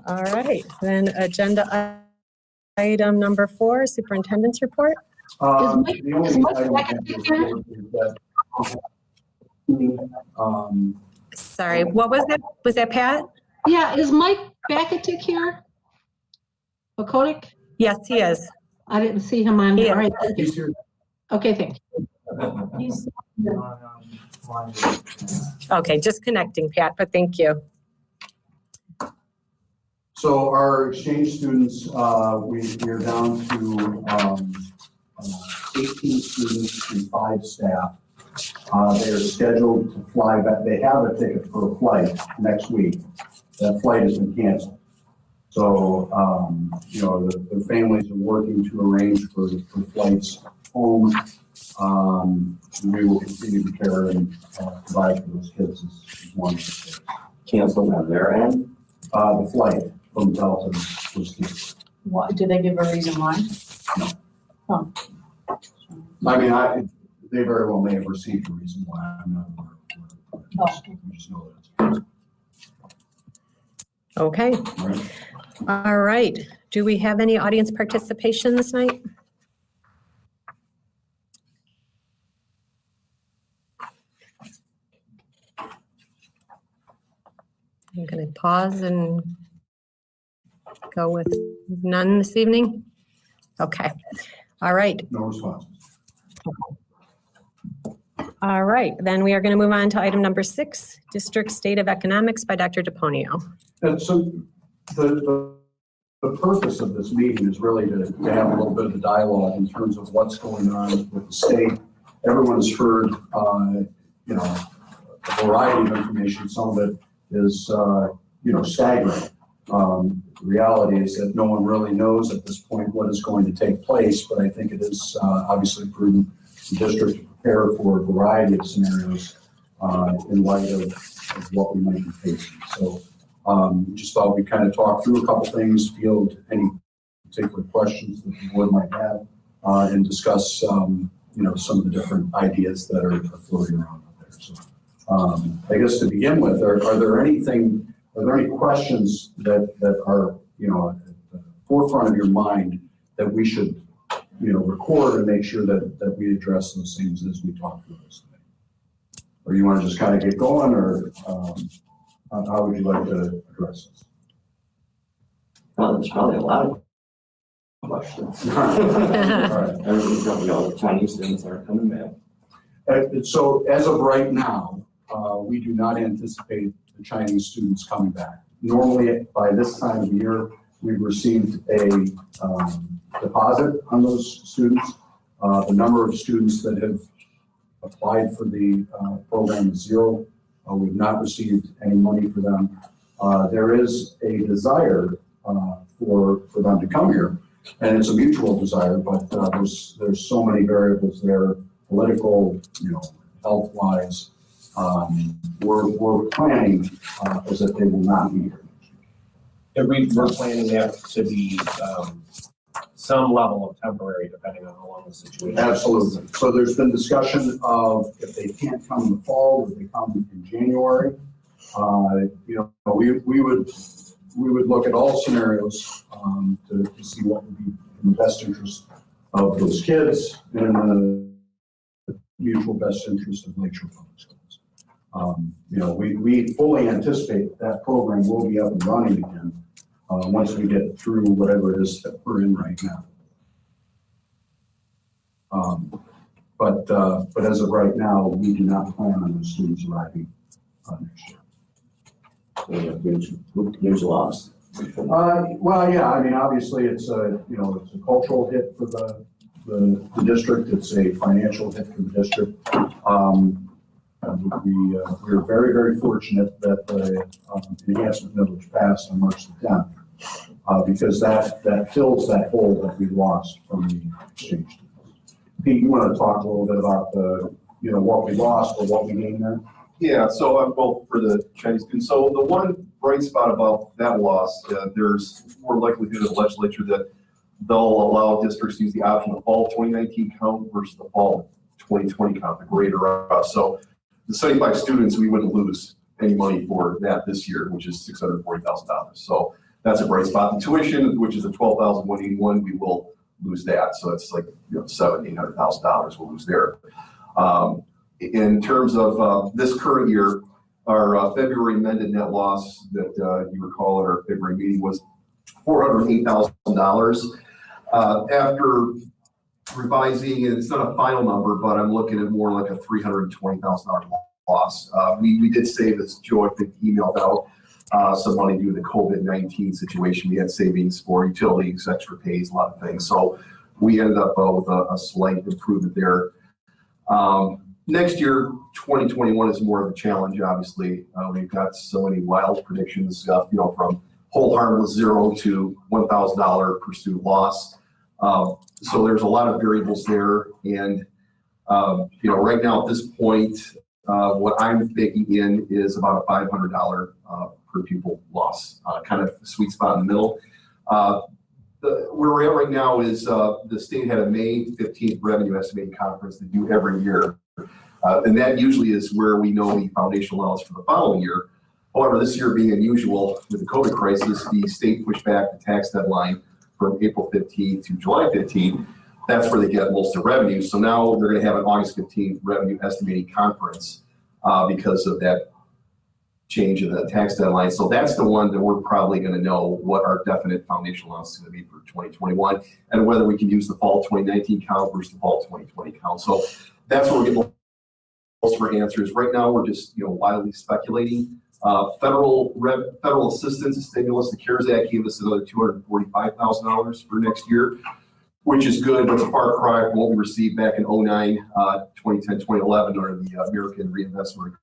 All right, then agenda item number 4, superintendent's report. The only item I have to report is that, Sorry, what was that? Was that Pat? Yeah, is Mike Bakatic here? Okotic? Yes, he is. I didn't see him on there. All right, thank he's you. here. Okay, thank you. Okay, just connecting, Pat, but thank you. So our exchange students, we're down to 18 students and 5 staff. They are scheduled to fly back. They have a ticket for a flight next week. That flight has been canceled. So, the families are working to arrange for flights home. We will continue to care and provide for those kids as one of the kids. Canceled on their end? The flight from Delta was canceled. What, did they give a reason why? No. Oh. I mean, they very well may have received a reason why. I'm not aware of it. We just know that it's canceled. Okay, All right. all right. Do we have any audience participation this night? I'm going to pause and go with none this evening. Okay, all right. No response. All right, then we are going to move on to item number 6, District State of Economics by Dr. DePonio. And so the purpose of this meeting is really to have a little bit of a dialogue in terms of what's going on with the state. Everyone's heard, a variety of information. Some of it is, staggering. The reality is that no one really knows at this point what is going to take place, but I think it is obviously prudent the district to prepare for a variety of scenarios in light of what we might be facing. So just thought we'd kind of talk through a couple things, field any particular questions that the board might have, and discuss, some of the different ideas that are floating around out there. So I guess to begin with, are there any questions that are, at the forefront of your mind that we should, record and make sure that we address those things as we talk through this today? Or you want to just kind of get going, or how would you like to address this? Well, there's probably a lot of questions. All right. Everybody's got all the Chinese things are coming back. So as of right now, we do not anticipate the Chinese students coming back. Normally, by this time of the year, we've received a deposit on those students. The number of students that have applied for the program is 0. We've not received any money for them. There is a desire for them to come here, and it's a mutual desire, but there's so many variables there, political, health-wise. We're planning as that they will not be here. And we're planning that to be some level of temporary, depending on how long the situation is. Absolutely. So there's been discussion of if they can't come in the fall, would they come in January? We would look at all scenarios to see what would be in the best interest of those kids and in the mutual best interest of Lakeshore Public Schools. We fully anticipate that program will be up and running again once we get through whatever it is that we're in right now. But as of right now, we do not plan on those students arriving next year. So we have huge loss. Well, yeah, I mean, obviously it's a cultural hit for the district. It's a financial hit for the district. We are very, very fortunate that the enhancement millage passed on March the 10th, because that fills that hole that we lost from the exchange students. Pete, you want to talk a little bit about what we lost or what we gained there? Yeah, so I'm both for the Chinese students. So the one bright spot about that loss, there's more likelihood in the legislature that they'll allow districts to use the option of fall 2019 count versus the fall 2020 count, the greater. So the 75 students we wouldn't lose any money for that this year, which is $640,000. So that's a bright spot. The tuition, which is a $12,181, we will lose that. So it's like $700,000-$800,000 we'll lose there. In terms of this current year, our February amended net loss that you recall at our February meeting was $408,000. After revising, and it's not a final number, but I'm looking at more like a $320,000 loss. We did save, as Joe, I think, emailed out some money due to the COVID-19 situation. We had savings for utilities, extra pays, a lot of things. So we ended up with a slight improvement there. Next year, 2021 is more of a challenge, obviously. We've got so many wild predictions, from whole harmless zero to $1,000 per student loss. So there's a lot of variables there. And, right now at this point, what I'm baking in is about a $500 per pupil loss, kind of sweet spot in the middle. Where we're at right now is the state had a May 15th revenue estimating conference they do every year. And that usually is where we know the foundational allowance for the following year. However, this year being unusual with the COVID crisis, the state pushed back the tax deadline from April 15th to July 15th. That's where they get most of the revenue. So now they're going to have an August 15th revenue estimating conference because of that change in the tax deadline. So that's the one that we're probably going to know what our definite foundational allowance is going to be for 2021 and whether we can use the fall 2019 count versus the fall 2020 count. So that's where we're getting most of our answers. Right now, we're just wildly speculating. Federal assistance, stimulus, the CARES Act gave us another $245,000 for next year, which is good, but it's a far cry from what we received back in 2009, 2010, 2011 under the American Reinvestment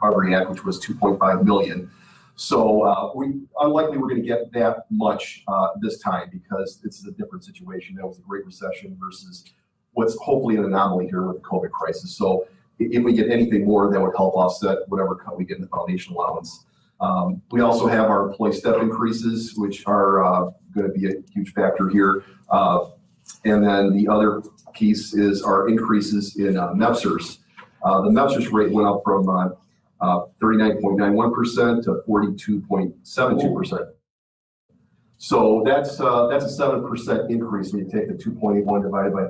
Recovery Act, which was $2.5 million. So unlikely we're going to get that much this time because it's a different situation. That was the Great Recession versus what's hopefully an anomaly here with the COVID crisis. So if we get anything more, that would help offset whatever cut we get in the foundation allowance. We also have our employee step increases, which are going to be a huge factor here. And then the other piece is our increases in MEPSers. The MEPSers rate went up from 39.91% to 42.72%. So that's a 7% increase when you take the 2.81 divided by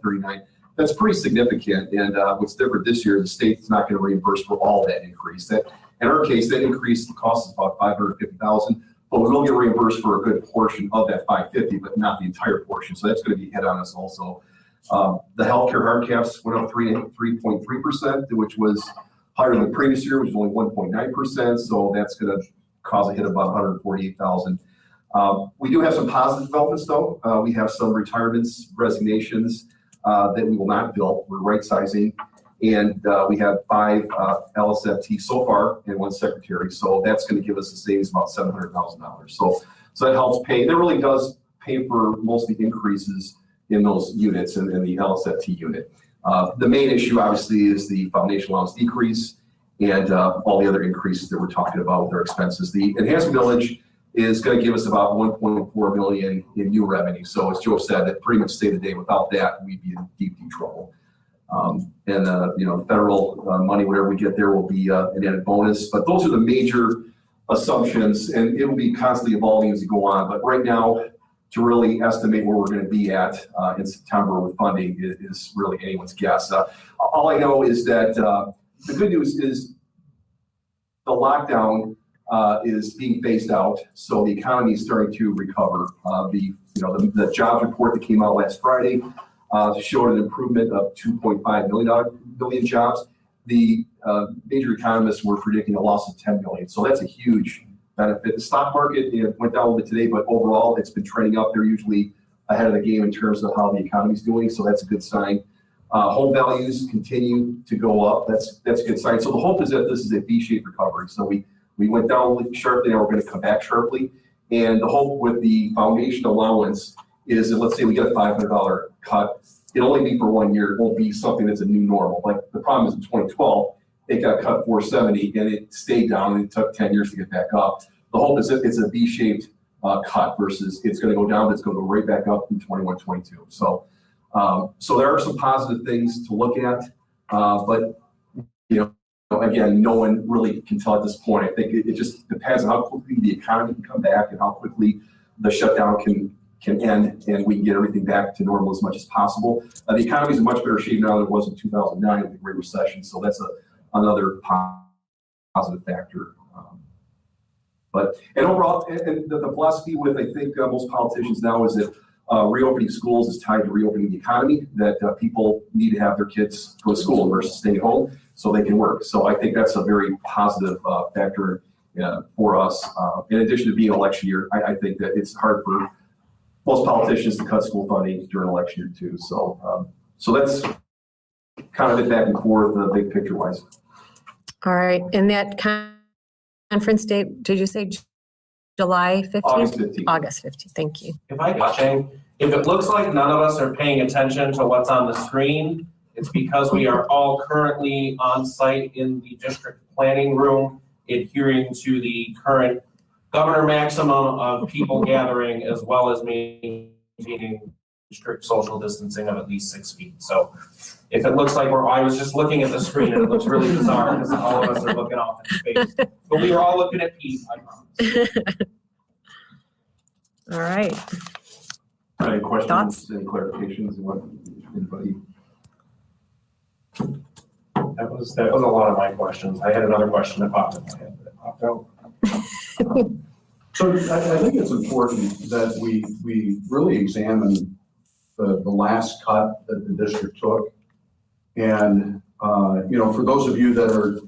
39. That's pretty significant. And what's different this year, the state's not going to reimburse for all that increase. That, in our case, that increase cost us about $550,000, but we will get reimbursed for a good portion of that $550,000, but not the entire portion. So that's going to be hit on us also. The healthcare hard caps went up 3.3%, which was higher than the previous year, which was only 1.9%. So that's going to cause a hit of about $148,000. We do have some positive developments, though. We have some retirements, resignations that we will not fill. We're right sizing. And we have 5 LSFT so far and 1 secretary. So that's going to give us a savings of about $700,000. So that helps pay. That really does pay for most of the increases in those units and the LSFT unit. The main issue, obviously, is the foundation allowance decrease and all the other increases that we're talking about with our expenses. The enhanced millage is going to give us about $1.4 million in new revenue. So as Joe said, that pretty much stay the day. Without that, we'd be in deep trouble. Federal money, whatever we get there, will be an added bonus. But those are the major assumptions, and it will be constantly evolving as you go on. But right now, to really estimate where we're going to be at in September with funding is really anyone's guess. All I know is that the good news is the lockdown is being phased out, so the economy is starting to recover. The jobs report that came out last Friday showed an improvement of 2.5 million jobs. The major economists were predicting a loss of 10 million, so that's a huge benefit. The stock market went down a little bit today, but overall it's been trending up. They're usually ahead of the game in terms of how the economy is doing, so that's a good sign. Home values continue to go up. That's a good sign. So the hope is that this is a V-shaped recovery. So we went down sharply, now we're going to come back sharply. And the hope with the foundation allowance is that, let's say we get a $500 cut, it'll only be for 1 year. It won't be something that's a new normal. Like the problem is in 2012, it got cut 470 and it stayed down and it took 10 years to get back up. The hope is that it's a V-shaped cut versus it's going to go down, but it's going to go right back up in 21, 22. So there are some positive things to look at, but again, no one really can tell at this point. I think it just depends on how quickly the economy can come back and how quickly the shutdown can end and we can get everything back to normal as much as possible. The economy is in much better shape now than it was in 2009 with the Great Recession, so that's another positive factor. And overall, and the philosophy with, I think, most politicians now is that reopening schools is tied to reopening the economy, that people need to have their kids go to school versus staying home so they can work. So I think that's a very positive factor for us. In addition to being an election year, I think that it's hard for most politicians to cut school funding during election year too. So that's kind of it back and forth, big picture wise. All right, and that conference date, did you say July 15th? August 15th. August 15th, thank you. If I'm watching, if it looks like none of us are paying attention to what's on the screen, it's because we are all currently on site in the district planning room, adhering to the current governor maximum of people gathering, as well as maintaining strict social distancing of at least 6 feet. So if it looks like I was just looking at the screen and it looks really bizarre because all of us are looking off in space, but we were all looking at Pete, I promise. All right. Any questions, Thoughts? any clarifications, what anybody? That was a lot of my questions. I had another question that popped in my head, but it popped out. So I think it's important that we really examine the last cut that the district took. And, for those of you that are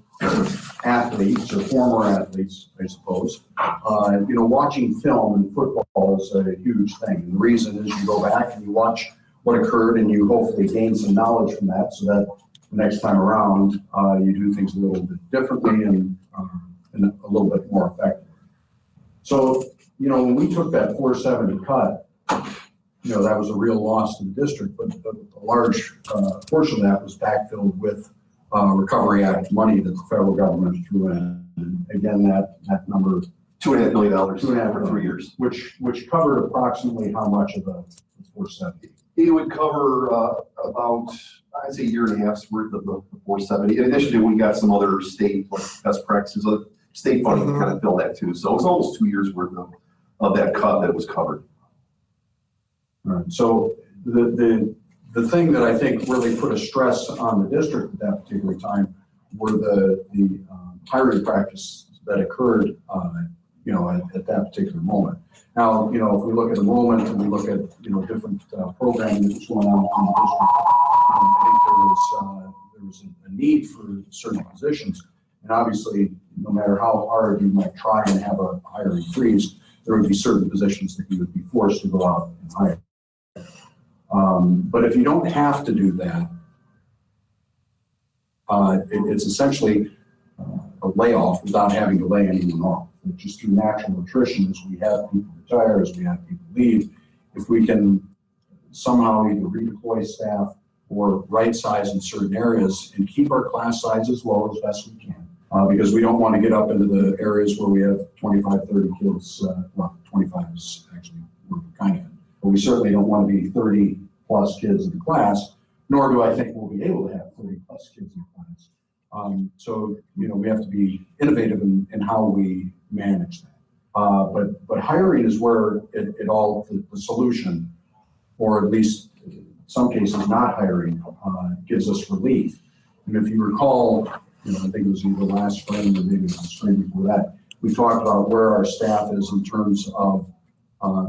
athletes or former athletes, I suppose, watching film in football is a huge thing. And the reason is you go back and you watch what occurred and you hopefully gain some knowledge from that so that the next time around you do things a little bit differently and a little bit more effective. So, when we took that 470 cut, that was a real loss to the district, but a large portion of that was backfilled with Recovery Act money that the federal government threw in. And again, that number, $2.5 million. $2.5 for 3 years. which covered approximately how much of the 470? It would cover about, I'd say, a year and a half's worth of the 470. In addition to, we got some other state best practices, state funding to kind of fill that too. So it's almost 2 years worth of that cut that was covered. All right. So the thing that I think really put a stress on the district at that particular time were the hiring practices that occurred, at that particular moment. Now, if we look at enrollment and we look at, different programming that was going on in the district, I think there was a need for certain positions. And obviously, no matter how hard you might try and have a hiring freeze, there would be certain positions that you would be forced to go out and hire. But if you don't have to do that, it's essentially a layoff without having to lay anyone off. It's just through natural attrition, as we have people retire, as we have people leave, if we can somehow either redeploy staff or right size in certain areas and keep our class sizes low as best we can. Because we don't want to get up into the areas where we have 25, 30 kids, 25 is actually, we're kind of, but we certainly don't want to be 30 plus kids in the class, nor do I think we'll be able to have 30 plus kids in the class. So, we have to be innovative in how we manage that. But hiring is where it all, the solution, or at least in some cases not hiring, gives us relief. And if you recall, I think it was either last spring or maybe it was the spring before that, we talked about where our staff is in terms of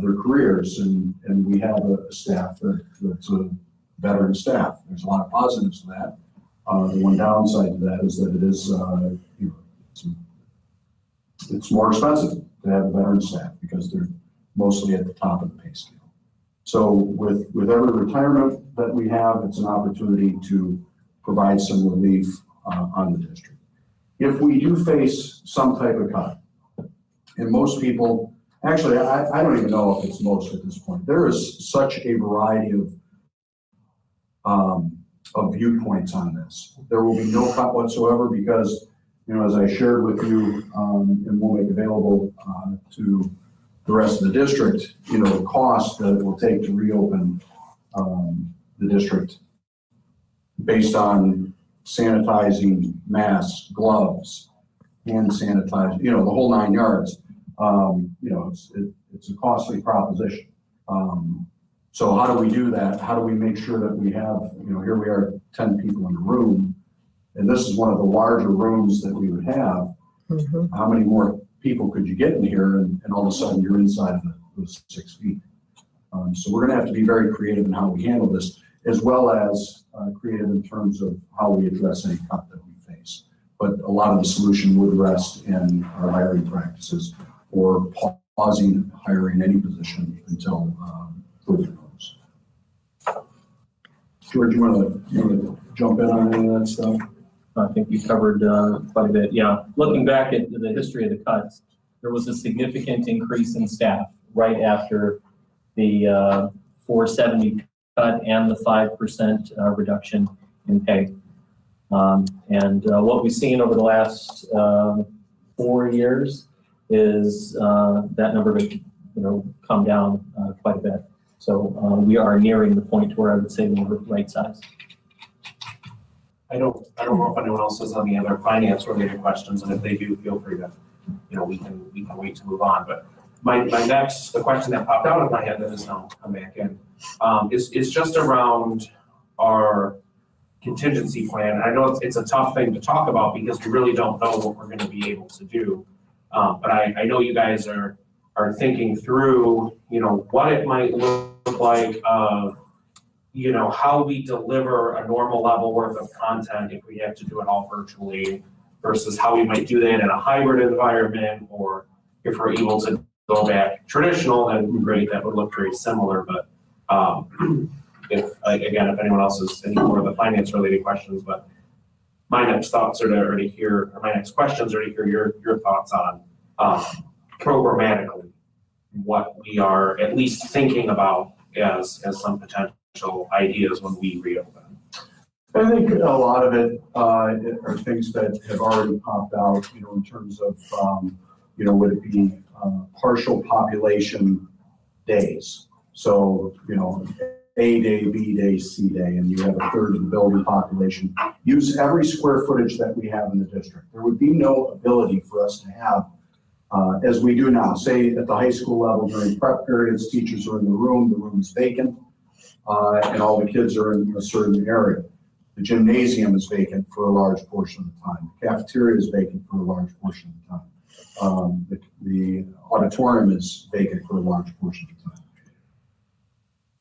their careers, and we have a staff that's a veteran staff. There's a lot of positives to that. The one downside to that is that it is, it's more expensive to have a veteran staff because they're mostly at the top of the pay scale. So with every retirement that we have, it's an opportunity to provide some relief on the district. If we do face some type of cut, and most people, actually, I don't even know if it's most at this point. There is such a variety of viewpoints on this. There will be no cut whatsoever because, as I shared with you, and we'll make available to the rest of the district, the cost that it will take to reopen the district based on sanitizing, masks, gloves, hand sanitizer, the whole 9 yards. It's a costly proposition. So how do we do that? How do we make sure that we have, here we are, 10 people in the room, and this is one of the larger rooms that we would have. Mhm. How many more people could you get in here, and all of a sudden you're inside of those 6 feet? So we're gonna have to be very creative in how we handle this, as well as creative in terms of how we address any cut that we face. But a lot of the solution would rest in our hiring practices, or pausing hiring any position until further notice. George, you want to jump in on any of that stuff? I think you covered quite a bit. Yeah, looking back at the history of the cuts, there was a significant increase in staff right after the 470 cut and the 5% reduction in pay. And what we've seen over the last 4 years is that number to come down quite a bit. So we are nearing the point where I would say we're right size. I don't know if anyone else has any other finance related questions, and if they do, feel free to, we can wait to move on. But the question that popped out of my head that has now come back in, is just around our contingency plan. I know it's a tough thing to talk about because we really don't know what we're going to be able to do. But I know you guys are thinking through, what it might look like, how we deliver a normal level worth of content if we have to do it all virtually, versus how we might do that in a hybrid environment, or if we're able to go back traditional, then great, that would look very similar. But if anyone else has any more of the finance related questions, but my next thoughts are to hear, or my next questions are to hear your thoughts on programmatically what we are at least thinking about as some potential ideas when we reopen. I think a lot of it are things that have already popped out, in terms of, would it be partial population days? So, A day, B day, C day, and you have a third of the building population. Use every square footage that we have in the district. There would be no ability for us to have, as we do now, say at the high school level during prep periods, teachers are in the room is vacant, and all the kids are in a certain area. The gymnasium is vacant for a large portion of the time. The cafeteria is vacant for a large portion of the time. The auditorium is vacant for a large portion of the time.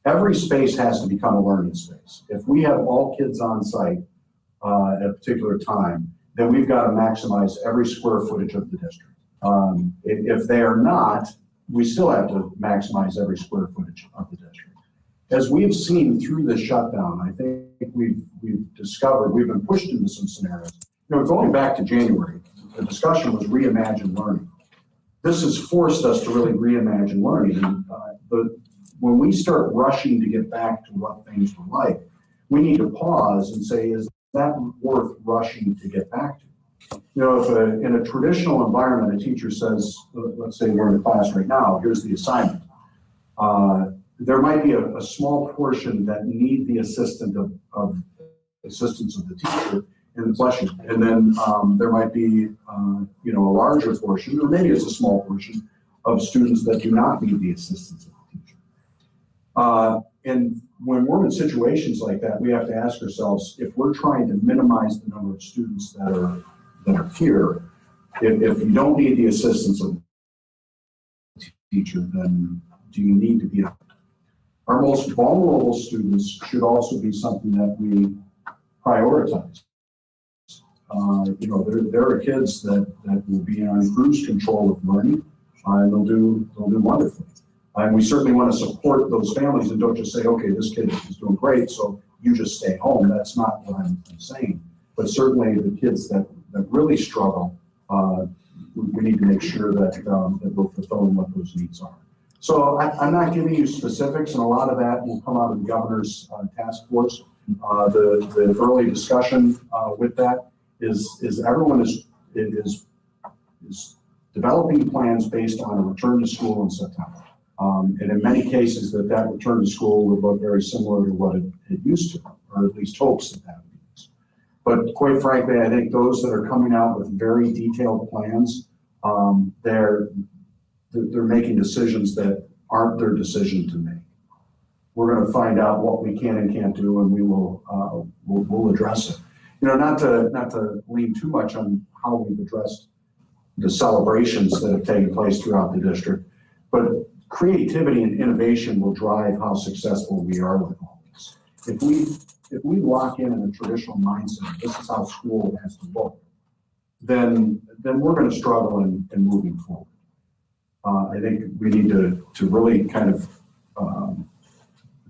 Every space has to become a learning space. If we have all kids on site at a particular time, then we've got to maximize every square footage of the district. If they are not, we still have to maximize every square footage of the district. As we've seen through the shutdown, I think we've discovered, we've been pushed into some scenarios. Going back to January, the discussion was reimagine learning. This has forced us to really reimagine learning. And when we start rushing to get back to what things were like, we need to pause and say, is that worth rushing to get back to? If in a traditional environment, a teacher says, let's say we're in a class right now, here's the assignment. There might be a small portion that need the assistance of the teacher in the question. And then there might be, a larger portion, or maybe it's a small portion of students that do not need the assistance of the teacher. And when we're in situations like that, we have to ask ourselves, if we're trying to minimize the number of students that are here, if you don't need the assistance of the teacher, then do you need to be out? Our most vulnerable students should also be something that we prioritize. There are kids that will be on cruise control with learning, and they'll do wonderfully. And we certainly want to support those families and don't just say, okay, this kid is doing great, so you just stay home. That's not what I'm saying. But certainly the kids that really struggle, we need to make sure that we're fulfilling what those needs are. So I'm not giving you specifics, and a lot of that will come out of the governor's task force. The early discussion with that is everyone is developing plans based on a return to school in September. And in many cases, that return to school would look very similar to what it used to, or at least hopes that would be used. But quite frankly, I think those that are coming out with very detailed plans, they're making decisions that aren't their decision to make. We're going to find out what we can and can't do, and we will we'll address it. You know, not to lean too much on how we've addressed the celebrations that have taken place throughout the district, but creativity and innovation will drive how successful we are with all this. If we lock in a traditional mindset, this is how school has to look, then we're going to struggle in moving forward. I think we need to really kind of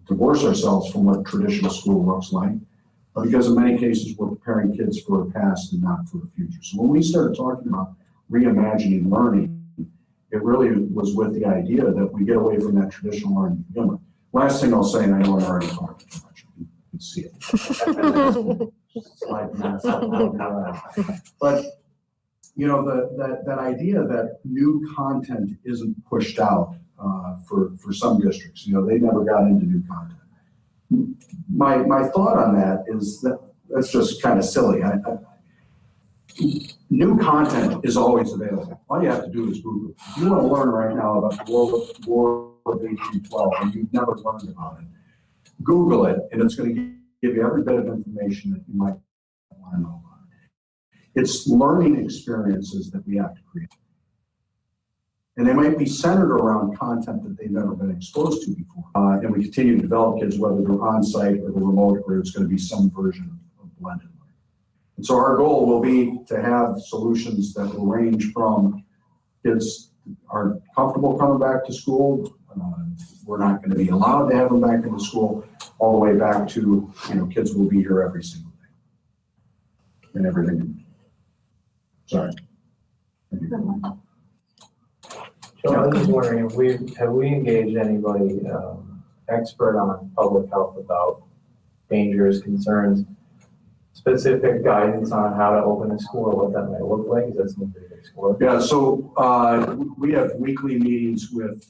divorce ourselves from what traditional school looks like, because in many cases we're preparing kids for the past and not for the future. So when we started talking about reimagining learning, it really was with the idea that we get away from that traditional learning to begin with. Last thing I'll say, and I know I'm already talking too much, you can see it. Slide past it. But you know, that idea that new content isn't pushed out for some districts, you know, they never got into new content. My thought on that is that that's just kind of silly. New content is always available. All you have to do is Google. If you want to learn right now about the War of 1812 and you've never learned about it, Google it, and it's going to give you every bit of information that you might want to know about it. It's learning experiences that we have to create. And they might be centered around content that they've never been exposed to before. And we continue to develop kids, whether they're on-site or the remote, or it's going to be some version of blended learning. And so our goal will be to have solutions that will range from kids are comfortable coming back to school, we're not going to be allowed to have them back into school, all the way back to, you know, kids will be here every single day. And everything. Sorry. So I was just wondering, have we engaged anybody expert on public health about dangers, concerns, specific guidance on how to open a school or what that might look like? Is that something we explore? Yeah, so we have weekly meetings with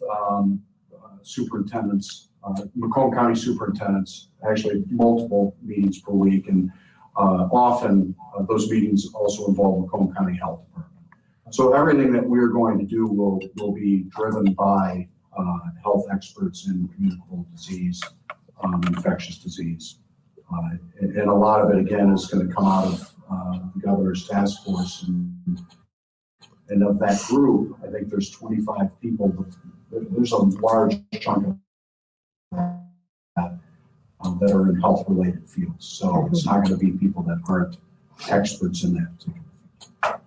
superintendents, Macomb County superintendents, actually multiple meetings per week, and often those meetings also involve Macomb County Health Department. So everything that we're going to do will be driven by health experts in communicable disease, infectious disease. And a lot of it, again, is going to come out of the governor's task force. And of that group, I think there's 25 people. There's a large chunk of that are in health-related fields. So it's not going to be people that aren't experts in that particular field.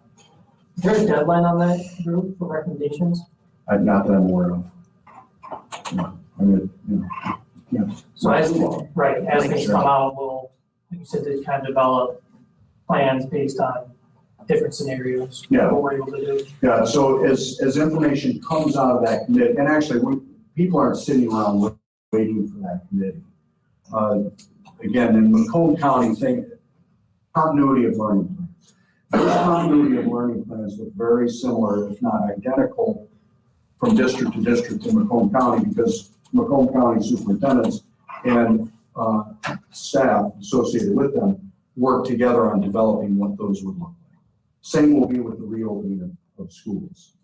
Is there a deadline on that group for recommendations? Not that I'm aware of. No, I mean, you know, yeah. So as things come out, we'll, like you said, they kind of develop plans based on different scenarios. Yeah. What we're able to do. Yeah, so as information comes out of that committee, and actually people aren't sitting around waiting for that committee. Again, in Macomb County, continuity of learning plans. Those continuity of learning plans look very similar, if not identical, from district to district in Macomb County, because Macomb County superintendents and staff associated with them work together on developing what those would look like. Same will be with the reopening of schools.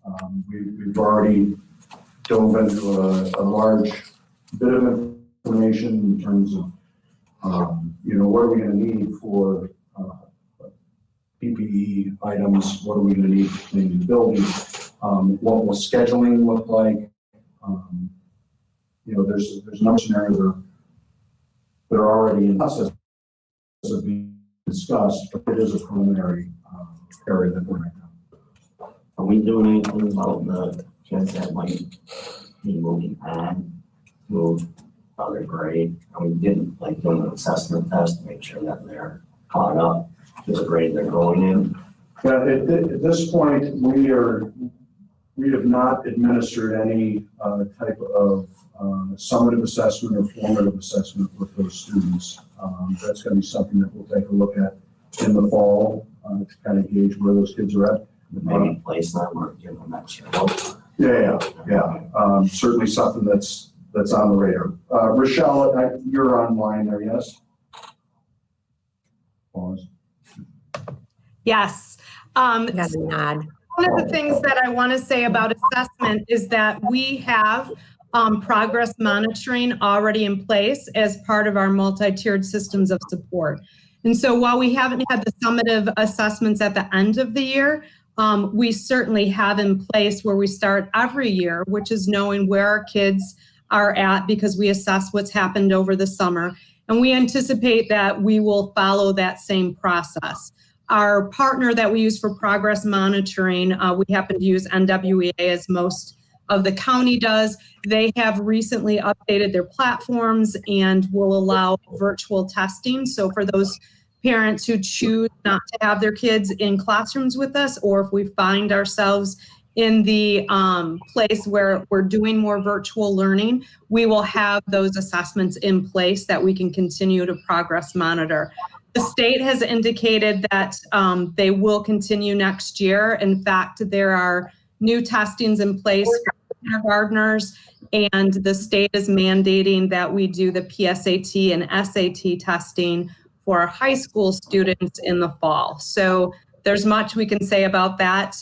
We've already dove into a large bit of information in terms of, you know, what are we going to need for PPE items? What are we going to need for cleaning the building? What will scheduling look like? You know, there's a number of scenarios that are already in process of being discussed, but it is a preliminary area that we're in now. Are we doing anything about the kids that might be moving on, move other grade? Are we getting, like, doing an assessment test to make sure that they're caught up to the grade they're going in? Yeah, at this point, we have not administered any type of summative assessment or formative assessment with those students. That's going to be something that we'll take a look at in the fall to kind of gauge where those kids are at. Maybe place them or give them extra help. Yeah. Certainly something that's on the radar. Rochelle, you're online there, yes? Pause. Yes. You got a nod. One of the things that I want to say about assessment is that we have progress monitoring already in place as part of our multi-tiered systems of support. And so while we haven't had the summative assessments at the end of the year, we certainly have in place where we start every year, which is knowing where our kids are at because we assess what's happened over the summer. And we anticipate that we will follow that same process. Our partner that we use for progress monitoring, we happen to use NWEA as most of the county does. They have recently updated their platforms and will allow virtual testing. So for those parents who choose not to have their kids in classrooms with us, or if we find ourselves in the place where we're doing more virtual learning, we will have those assessments in place that we can continue to progress monitor. The state has indicated that they will continue next year. In fact, there are new testings in place for kindergartners, and the state is mandating that we do the PSAT and SAT testing for high school students in the fall. So there's much we can say about that,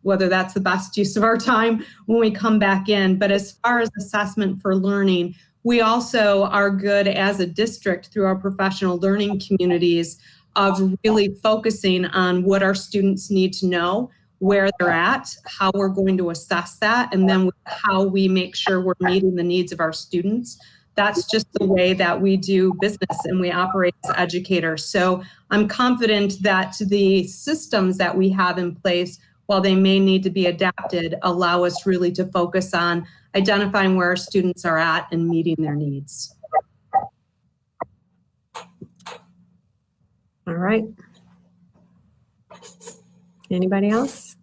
whether that's the best use of our time when we come back in. But as far as assessment for learning, we also are good as a district through our professional learning communities of really focusing on what our students need to know, where they're at, how we're going to assess that, and then how we make sure we're meeting the needs of our students. That's just the way that we do business and we operate as educators. So I'm confident that the systems that we have in place, while they may need to be adapted, allow us really to focus on identifying where our students are at and meeting their needs. All right. Anybody else?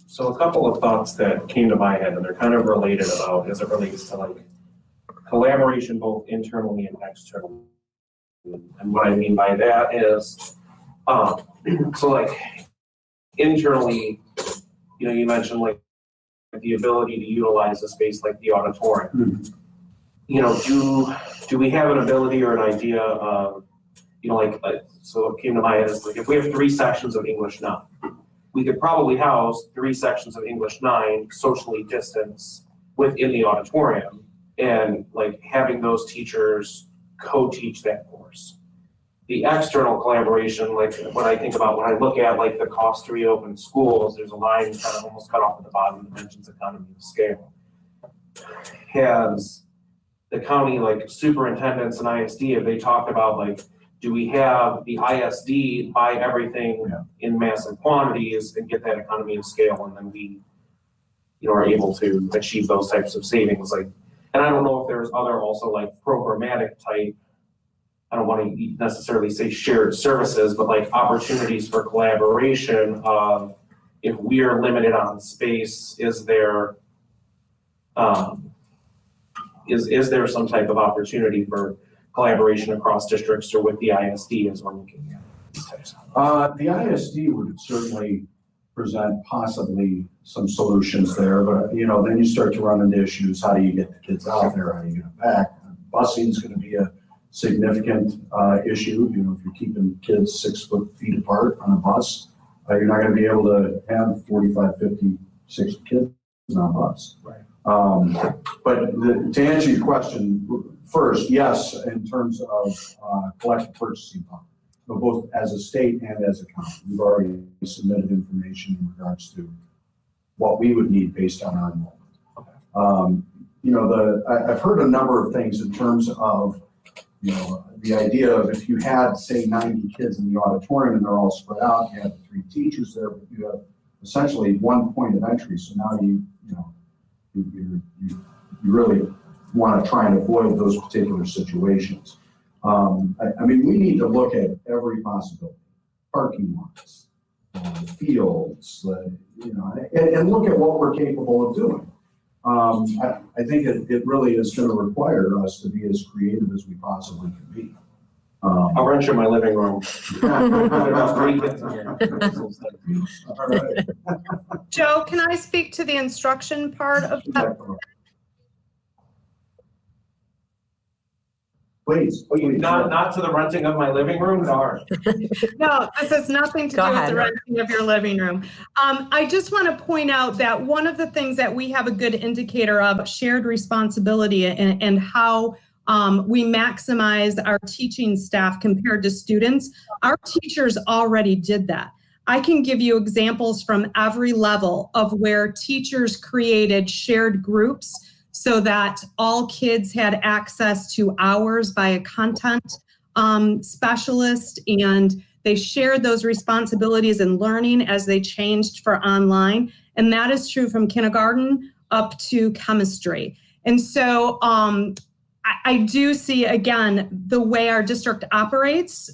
So a couple of thoughts that came to my head, and they're kind of related about as it relates to like collaboration both internally and externally. And what I mean by that is, so like internally, you know, you mentioned like the ability to utilize a space like the auditorium. You know, do we have an ability or an idea of, you know, like so what came to my head is like if we have 3 sections of English 9, we could probably house 3 sections of English 9 socially distanced within the auditorium, and like having those teachers co-teach that course. The external collaboration, like when I think about, when I look at like the cost to reopen schools, there's a line kind of almost cut off at the bottom that mentions economy of scale. Has the county, like superintendents and ISD, have they talked about like, do we have the ISD buy everything in massive quantities and get that economy of scale, and then we, you know, are able to achieve those types of savings? Like, and I don't know if there's other also like programmatic type, I don't want to necessarily say shared services, but like opportunities for collaboration of, if we are limited on space, is there is there some type of opportunity for collaboration across districts or with the ISD as we're looking at these types of? The ISD would certainly present possibly some solutions there, but you know, then you start to run into issues. How do you get the kids out there? How do you get them back? Busing is going to be a significant issue. You know, if you're keeping kids 6 feet apart on a bus, you're not going to be able to have 45, 50, 60 kids on a bus. Right. But to answer your question, first, yes, in terms of collective purchasing power, but both as a state and as a county, we've already submitted information in regards to what we would need based on our enrollment. You know, I've heard a number of things in terms of, you know, the idea of if you had, say, 90 kids in the auditorium and they're all spread out, you have 3 teachers there, but you have essentially 1 point of entry. So now you really want to try and avoid those particular situations. I mean, we need to look at every possibility, parking lots, fields, you know, and look at what we're capable of doing. I think it really is going to require us to be as creative as we possibly can be. I'll rent you my living room. All right. Joe, can I speak to the instruction part of that? Please. Not to the renting of my living room, darn. No, this has nothing to Go do with ahead. the renting of your living room. I just want to point out that one of the things that we have a good indicator of shared responsibility and how we maximize our teaching staff compared to students. Our teachers already did that. I can give you examples from every level of where teachers created shared groups so that all kids had access to hours by a content specialist, and they shared those responsibilities in learning as they changed for online. And that is true from kindergarten up to chemistry. And so I do see, again, the way our district operates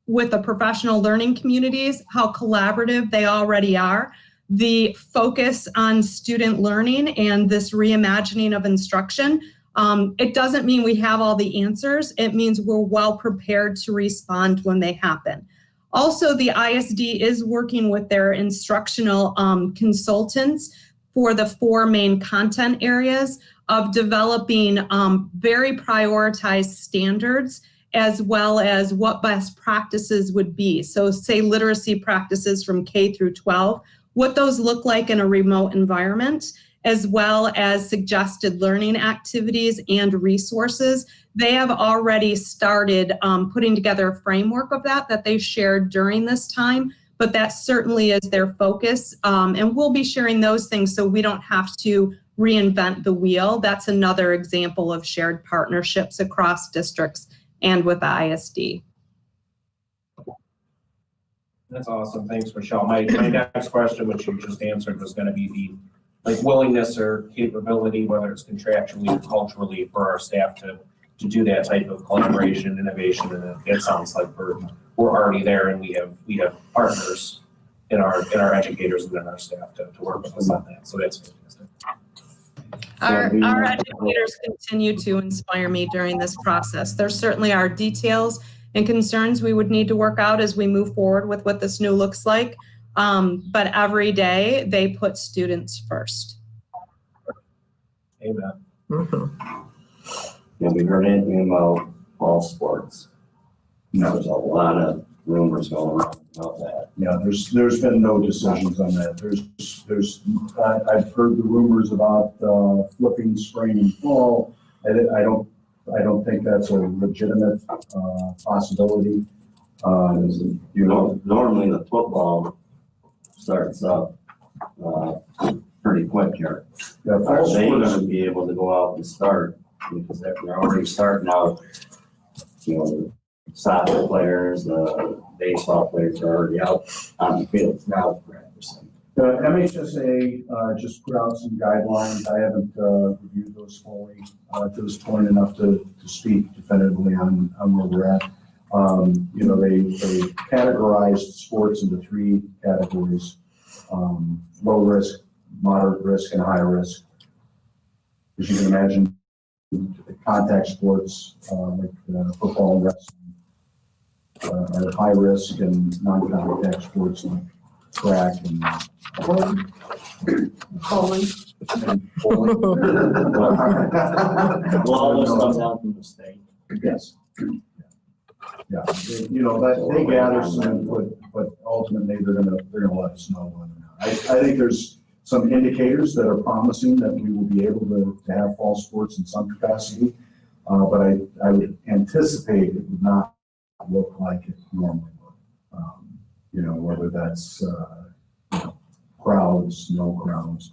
with the professional learning communities, how collaborative they already are, the focus on student learning and this reimagining of instruction. It doesn't mean we have all the answers. It means we're well prepared to respond when they happen. Also, the ISD is working with their instructional consultants for the 4 main content areas of developing very prioritized standards as well as what best practices would be. So say literacy practices from K through 12, what those look like in a remote environment, as well as suggested learning activities and resources. They have already started putting together a framework of that they shared during this time, but that certainly is their focus. And we'll be sharing those things so we don't have to reinvent the wheel. That's another example of shared partnerships across districts and with the ISD. That's awesome. Thanks, Michelle. My next question, which you just answered, was going to be the willingness or capability, whether it's contractually or culturally, for our staff to do that type of collaboration, innovation, and it sounds like we're already there, and we have partners in our educators and in our staff to work with us on that. So that's fantastic. Our educators continue to inspire me during this process. There certainly are details and concerns we would need to work out as we move forward with what this new looks like. But every day they put students first. Amen. Mm-hmm. Have we heard anything about fall sports? There's a lot of rumors going around about that. Yeah, there's been no decisions on that. I've heard the rumors about flipping spring and fall. I don't think that's a legitimate possibility. Normally the football starts up pretty quick here. Yeah, Are fall they sports, gonna be able to go out and start? Because they're already starting out, the soccer players, the baseball players are already out on the fields now practicing. the MHSA just put out some guidelines. I haven't reviewed those fully to this point enough to speak definitively on where we're at. They categorized sports into 3 categories: low risk, moderate risk, and high risk. As you can imagine, contact sports like football and wrestling are high risk, and non-contact sports like track and Bowling. Well, all this comes down from the state. yes. Yeah, they gather some input, but ultimately they're gonna let us know whether or not. I think there's some indicators that are promising that we will be able to have fall sports in some capacity, but I would anticipate it would not look like it normally would. Whether that's crowds, no crowds,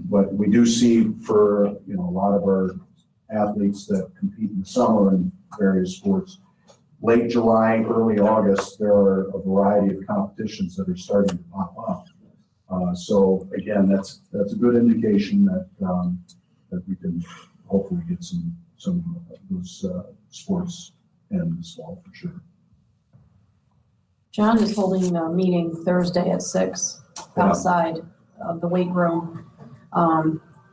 but we do see for a lot of our athletes that compete in the summer in various sports. Late July, early August, there are a variety of competitions that are starting to pop up. So again, that's a good indication that we can hopefully get some of those sports in this fall for sure. John is holding a meeting Thursday at 6 outside of the weight room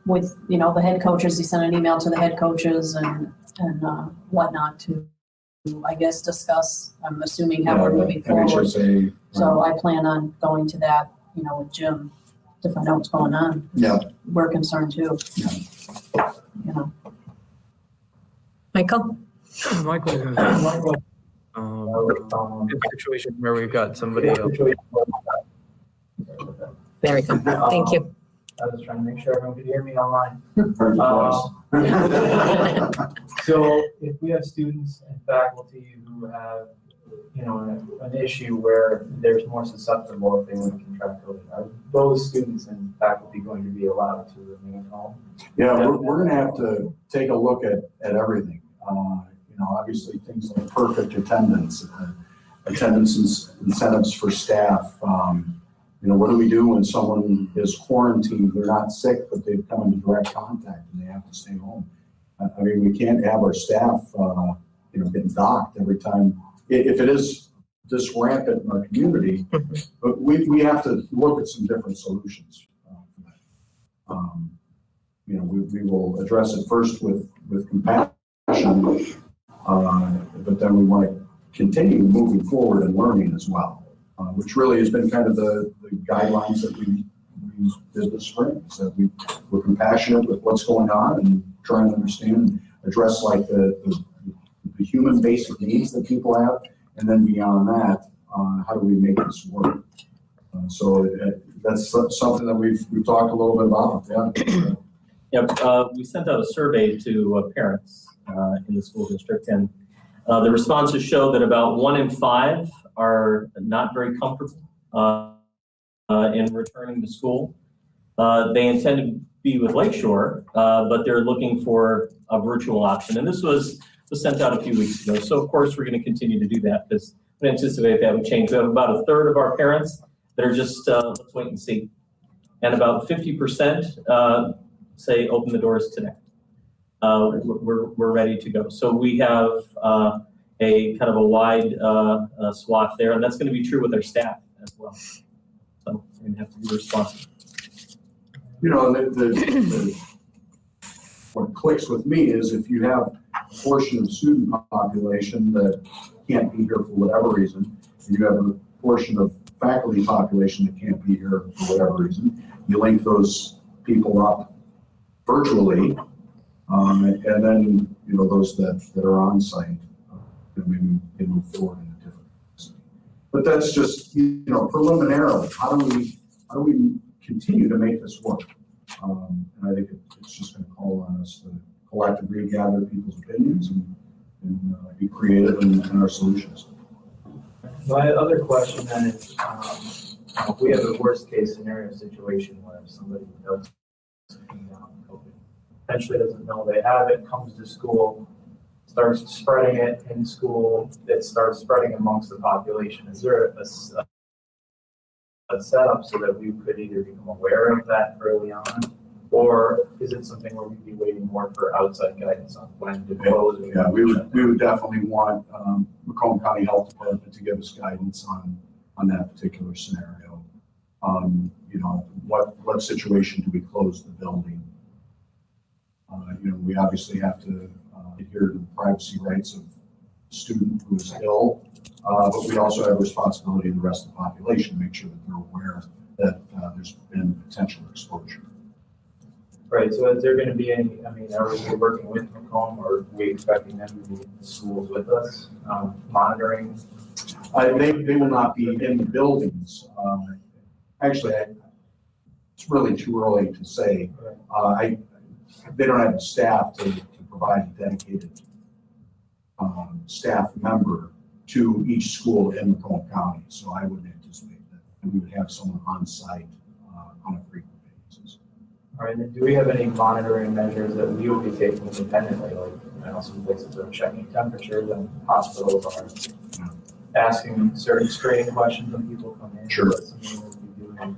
with, the head coaches. He sent an email to the head coaches and whatnot to, I guess, discuss, I'm assuming, how we're moving forward. MHSA, So I plan on going to that, with Jim to find out what's going on. Yeah. We're concerned too. Michael? Michael, situation where we've got somebody else. There we go. Thank you. I was trying to make sure everyone could hear me online. Heard your voice. So if we have students and faculty who have, an issue where there's more susceptible if they want to contract COVID, are those students and faculty going to be allowed to remain home? Yeah, we're gonna have to take a look at everything. Obviously things like perfect attendance, incentives for staff. What do we do when someone is quarantined? They're not sick, but they've come into direct contact and they have to stay home. I mean, we can't have our staff, getting docked every time. If it is this rampant in our community, but we have to look at some different solutions for that. We will address it first with compassion, but then we want to continue moving forward and learning as well, which really has been kind of the guidelines that we did this spring. So we're compassionate with what's going on and trying to understand and address like the human basic needs that people have, and then beyond that, how do we make this work? So that's something that we've talked a little bit about. Yeah. Yep, we sent out a survey to parents in the school district, and the responses show that about 1 in 5 are not very comfortable in returning to school. They intend to be with Lakeshore, but they're looking for a virtual option. And this was sent out a few weeks ago. So of course we're going to continue to do that because we anticipate that would change. We have about a third of our parents that are just let's wait and see. And about 50% say open the doors today. We're ready to go. So we have a kind of a wide swath there, and that's going to be true with our staff as well. So we're going to have to be responsive. What clicks with me is if you have a portion of student population that can't be here for whatever reason, and you have a portion of faculty population that can't be here for whatever reason, you link those people up virtually, and then those that are on site, maybe they move forward in a different way. But that's just preliminarily. How do we continue to make this work? And I think it's just going to call on us to collectively gather people's opinions and be creative in our solutions. My other question then is, if we have a worst case scenario situation where somebody does COVID, potentially doesn't know they have it, comes to school, starts spreading it in school, it starts spreading amongst the population. Is there a setup so that we could either become aware of that early on, or is it something where we'd be waiting more for outside guidance on when to close? Yeah, we would definitely want Macomb County Health Department to give us guidance on that particular scenario. What situation do we close the building? We obviously have to adhere to the privacy rights of the student who is ill, but we also have responsibility in the rest of the population to make sure that they're aware that there's been potential exposure. Right, so is there going to be any, are we working with Macomb, or are we expecting them to be in the schools with us, monitoring? They will not be in the buildings. Actually, it's really too early to say. They don't have the staff to provide a dedicated staff member to each school in Macomb County, so I wouldn't anticipate that we would have someone on site on a frequent basis. All right, and do we have any monitoring measures that we will be taking independently? Like, some places are checking temperatures and hospitals are asking certain screening questions when people come in. Sure. Doing.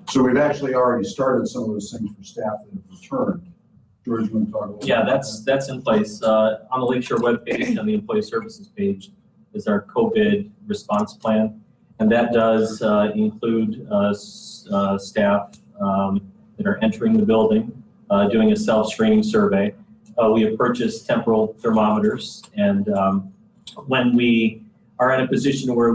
So we've actually already started some of those things for staff that have returned. George, you want to talk about Yeah, that's in place. On the Lakeshore webpage, on the employee services page, is our COVID response plan. And that does include staff that are entering the building, doing a self-screening survey. We have purchased temporal thermometers, and when we are in a position where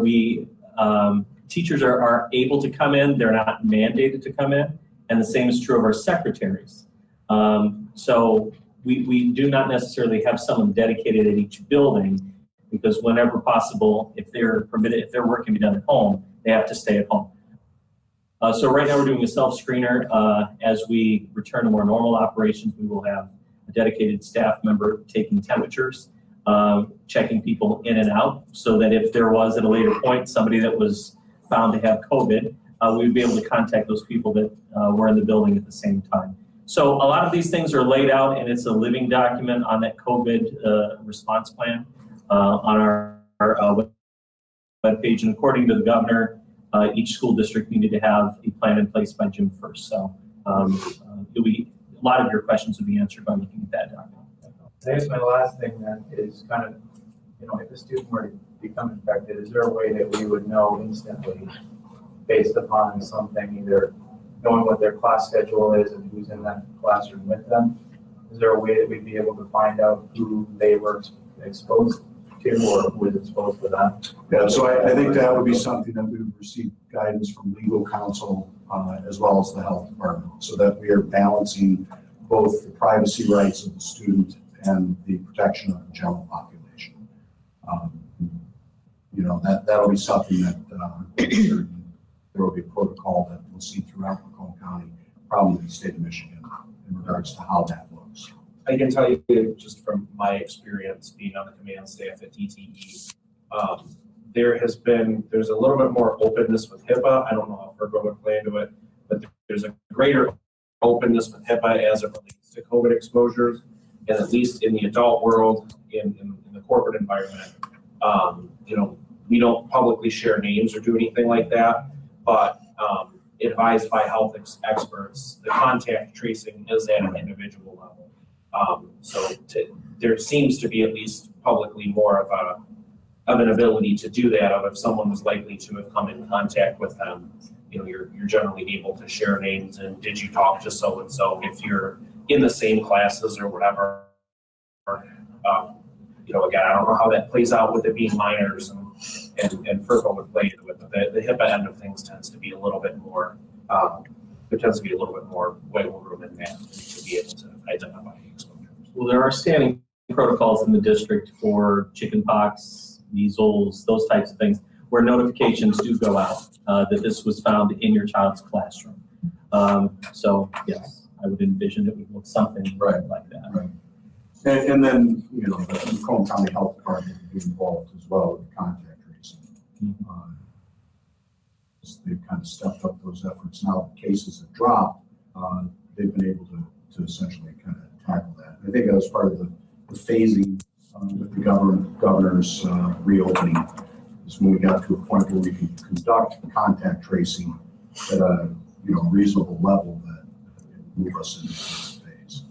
teachers are able to come in, they're not mandated to come in, and the same is true of our secretaries. So we do not necessarily have someone dedicated at each building, because whenever possible, if they're permitted, if their work can be done at home, they have to stay at home. So right now we're doing a self-screener. As we return to more normal operations, we will have a dedicated staff member taking temperatures, checking people in and out, so that if there was at a later point somebody that was found to have COVID, we would be able to contact those people that were in the building at the same time. So a lot of these things are laid out, and it's a living document on that COVID response plan on our webpage. And according to the governor, each school district needed to have a plan in place by June 1st. So a lot of your questions will be answered by looking at that document. I guess my last thing then is kind of, if a student were to become infected, is there a way that we would know instantly based upon something, either knowing what their class schedule is and who's in that classroom with them? Is there a way that we'd be able to find out who they were exposed to or who was exposed to them? Yeah, so I think that would be something that we would receive guidance from legal counsel as well as the health department, so that we are balancing both the privacy rights of the student and the protection of the general population. That'll be something that there will be a protocol that we'll see throughout Macomb County, probably the state of Michigan, in regards to how that looks. I can tell you just from my experience being on the command staff at DTE, there's a little bit more openness with HIPAA. I don't know how Virgo would play into it, but there's a greater openness with HIPAA as it relates to COVID exposures, and at least in the adult world, in the corporate environment, we don't publicly share names or do anything like that, but advised by health experts, the contact tracing is at an individual level. There seems to be at least publicly more of an ability to do that. If someone was likely to have come in contact with them, you're generally able to share names and did you talk to so and so if you're in the same classes or whatever. Again, I don't know how that plays out with it being minors and FERPA would play into it, but the HIPAA end of things tends to be a little bit more. There tends to be a little bit more wiggle room in that to be able to identify exposures. Well, there are standing protocols in the district for chickenpox, measles, those types of things, where notifications do go out that this was found in your child's classroom. So yes, I would envision it would look something like that. Right. And then, the Macomb County Health Department would be involved as well with contact tracing. They've kind of stepped up those efforts. Now cases have dropped, they've been able to essentially kind of tackle that. I think that was part of the phasing with the governor's reopening, is when we got to a point where we can conduct contact tracing at a reasonable level that would move us into this phase.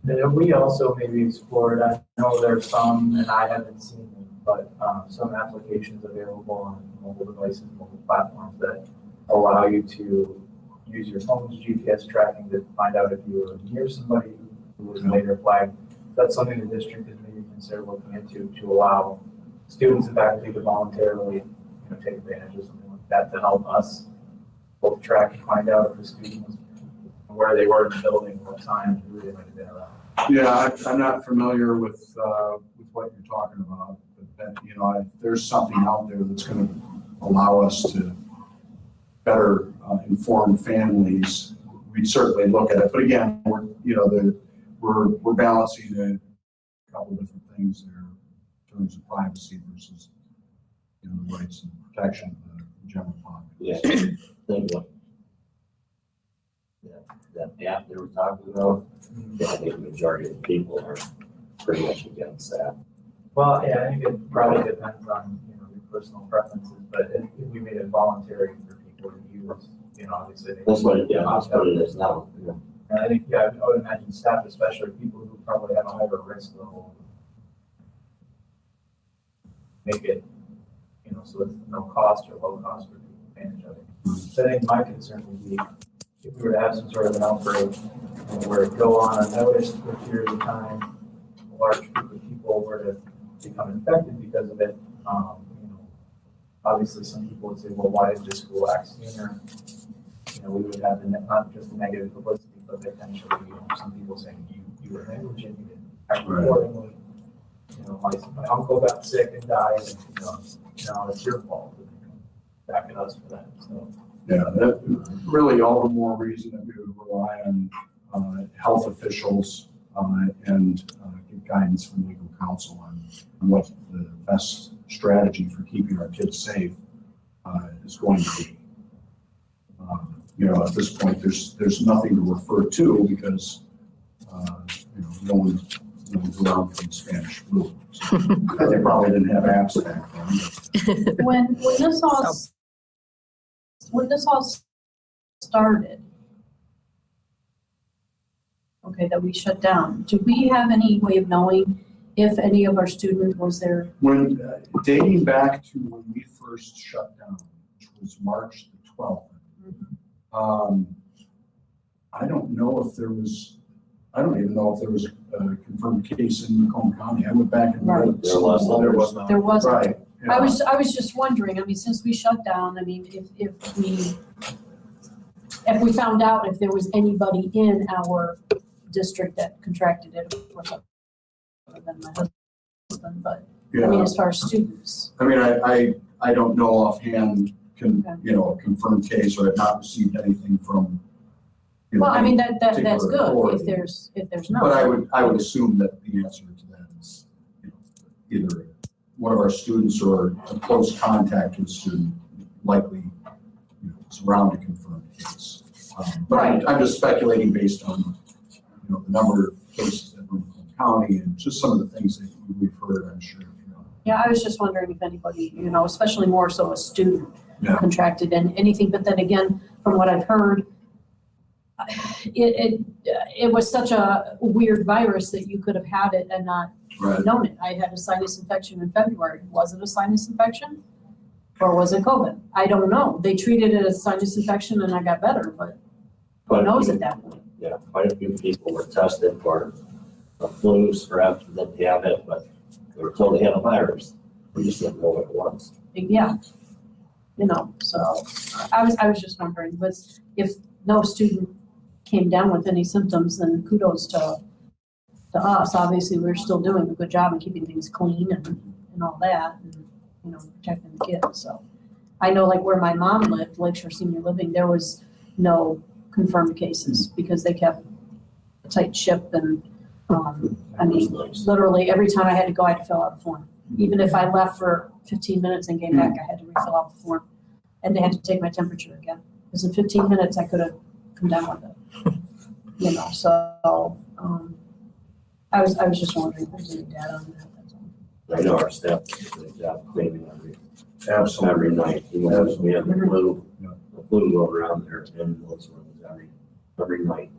And have we also maybe explored, I know there's some, and I haven't seen them, but some applications available on mobile devices, mobile platforms that allow you to use your phone's GPS tracking to find out if you were near somebody who was later flagged. That's something the district is maybe consider looking into to allow students and faculty to voluntarily take advantage of something like that to help us both track and find out if the student was where they were in the building, what time, who they might have been around. Yeah, I'm not familiar with what you're talking about, but if there's something out there that's going to allow us to better inform families, we'd certainly look at it. But again, we're balancing a couple different things there in terms of privacy versus the rights and protection of the general population. Yeah. That app they were talking about, I think the majority of the people are pretty much against that. Well, yeah, I think it probably depends on your personal preferences, but if we made it voluntary for people to use, obviously. That's what it is now. Yeah. And I think, I would imagine staff, especially people who probably have a higher risk level, make it, so it's no cost or low cost for people to manage of it. So I think my concern would be if we were to have some sort of an outbreak where it go on unnoticed for a period of time, a large group of people were to become infected because of it. Obviously some people would say, well, why did the school act sooner? We would have not just the negative publicity, but potentially, some people saying you were negligent, you didn't act accordingly. You know, my uncle got sick and died, and, now it's your fault. Back at us for that, so. Yeah, that really all the more reason that we would rely on health officials and get guidance from legal counsel on what the best strategy for keeping our kids safe is going to be. At this point, there's nothing to refer to because no one's around from Spanish flu. So they probably didn't have apps back then. When this all started, okay, that we shut down, do we have any way of knowing if any of our students was there? When dating back to when we first shut down, which was March the 12th, I don't even know if there was a confirmed case in Macomb County. I went back and Right. read. There was not. There wasn't. Right. Yeah. I was just wondering, since we shut down, if we found out if there was anybody in our district that contracted it, of course, other than my husband, but Yeah. as far as students. I don't know offhand, a confirmed case, or have not received anything from. Well, that's particular good authority. if there's not. But I would assume that the answer to that is, either one of our students or a close contact with a student, likely, is around a confirmed case. But I'm just speculating based on, the number of cases that were in Macomb County and just some of the things that we've heard, I'm sure. Yeah, I was just wondering if anybody, especially more so a student Yeah. contracted anything. But then again, from what I've heard, it was such a weird virus that you could have had it and not Right. known it. I had a sinus infection in February. Was it a sinus infection? Or was it COVID? I don't know. They treated it as sinus infection and I got better, but who knows at that point? Yeah, quite a few people were tested for a flu, strep, that they have it, but they were told they had a virus. We just didn't know what it was. Yeah. So I was just wondering, was if no student came down with any symptoms, then kudos to us. Obviously, we're still doing a good job in keeping things clean and all that, and, protecting the kids. So I know, like where my mom lived, Lakeshore Senior Living, there was no confirmed cases because they kept a tight ship. And literally every time I had to go, I had to fill out a form. Even if I left for 15 minutes and came back, I had to refill out the form. And they had to take my temperature again. Because in 15 minutes, I could have come down with it. So I was just wondering if there's any data on that. That's all. I know our staff does a good job cleaning Absolutely. every night. We have the flu go around there in those rooms every night.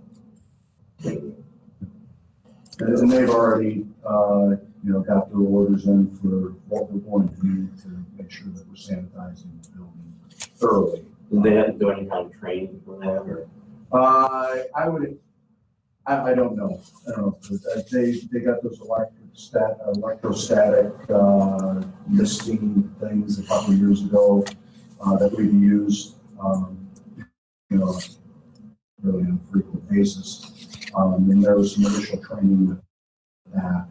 Cleaning. And they've already, got their orders in for what we're going to do to make sure that we're sanitizing the building thoroughly. Did they have to do any kind of training for that, or? I don't know. But they got those electrostatic listing things a couple of years ago that we've used, really on a frequent basis. And there was some initial training with that.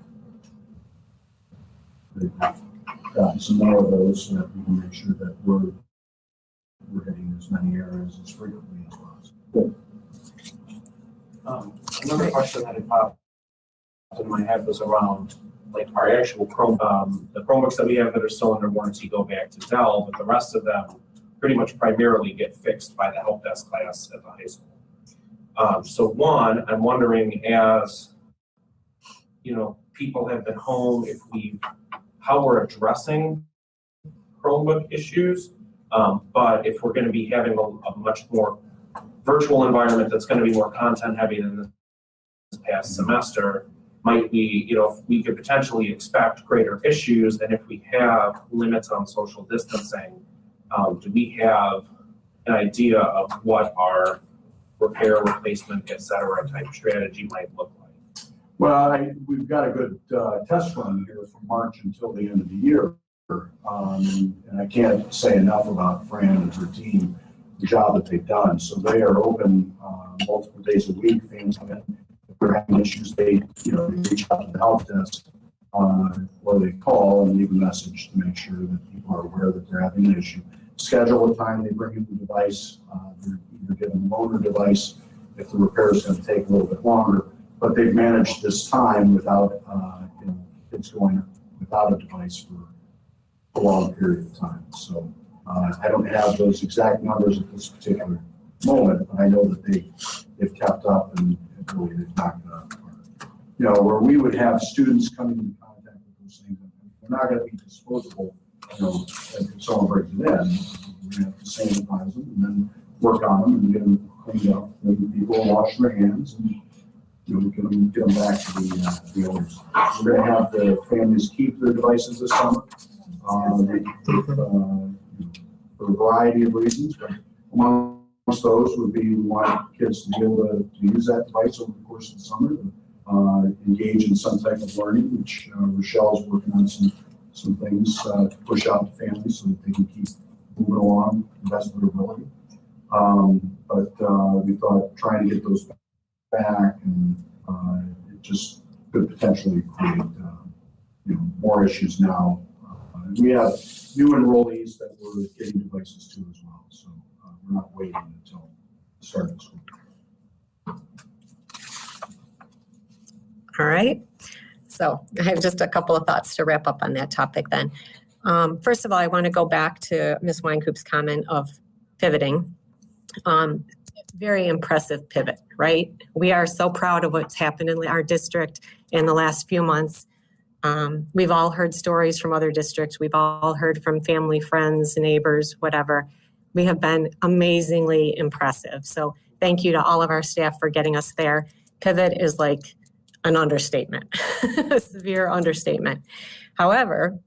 They've gotten some more of those so that we can make sure that we're hitting as many areas as frequently as possible. Another question that had popped in my head was around like our actual the Chromebooks that we have that are still under warranty go back to Dell, but the rest of them pretty much primarily get fixed by the help desk class at the high school. So one, I'm wondering, as people have been home, how we're addressing Chromebook issues, but if we're going to be having a much more virtual environment that's going to be more content heavy than this past semester, might we, we could potentially expect greater issues, and if we have limits on social distancing, do we have an idea of what our repair, replacement, et cetera type strategy might look like? Well, we've got a good test run here from March until the end of the year. And I can't say enough about Fran and her team, the job that they've done. So they are open multiple days a week. Fans come in. they're having issues, they reach out to the help desk, or they call and leave a message to make sure that people are aware that they're having an issue. Schedule a time they bring in the device. They're either given a loaner device if the repair is going to take a little bit longer, but they've managed this time without kids going without a device for a long period of time. So I don't have those exact numbers at this particular moment, but I know that they've kept up and really they've knocked it out of the park. Where we would have students coming into contact with those things, they're not going to be disposable. If someone brings it in, we're going to have to sanitize them and then work on them and get them cleaned up. Maybe people wash their hands and get them back to the owners. We're going to have the families keep their devices this summer for a variety of reasons, but amongst those would be we want kids to be able to use that device over the course of the summer, to engage in some type of learning, which Rochelle's working on some things to push out to families so that they can keep moving along the best of their ability. But we thought trying to get those back and it just could potentially create more issues now. We have new enrollees that we're getting devices to as well, so we're not waiting until the start of the school. All right. So I have just a couple of thoughts to wrap up on that topic then. First of all, I want to go back to Ms. Weinkoop's comment of pivoting. Very impressive pivot, right? We are so proud of what's happened in our district in the last few months. We've all heard stories from other districts. We've all heard from family, friends, neighbors, whatever. We have been amazingly impressive. So thank you to all of our staff for getting us there. Pivot is like an understatement, a severe understatement. However,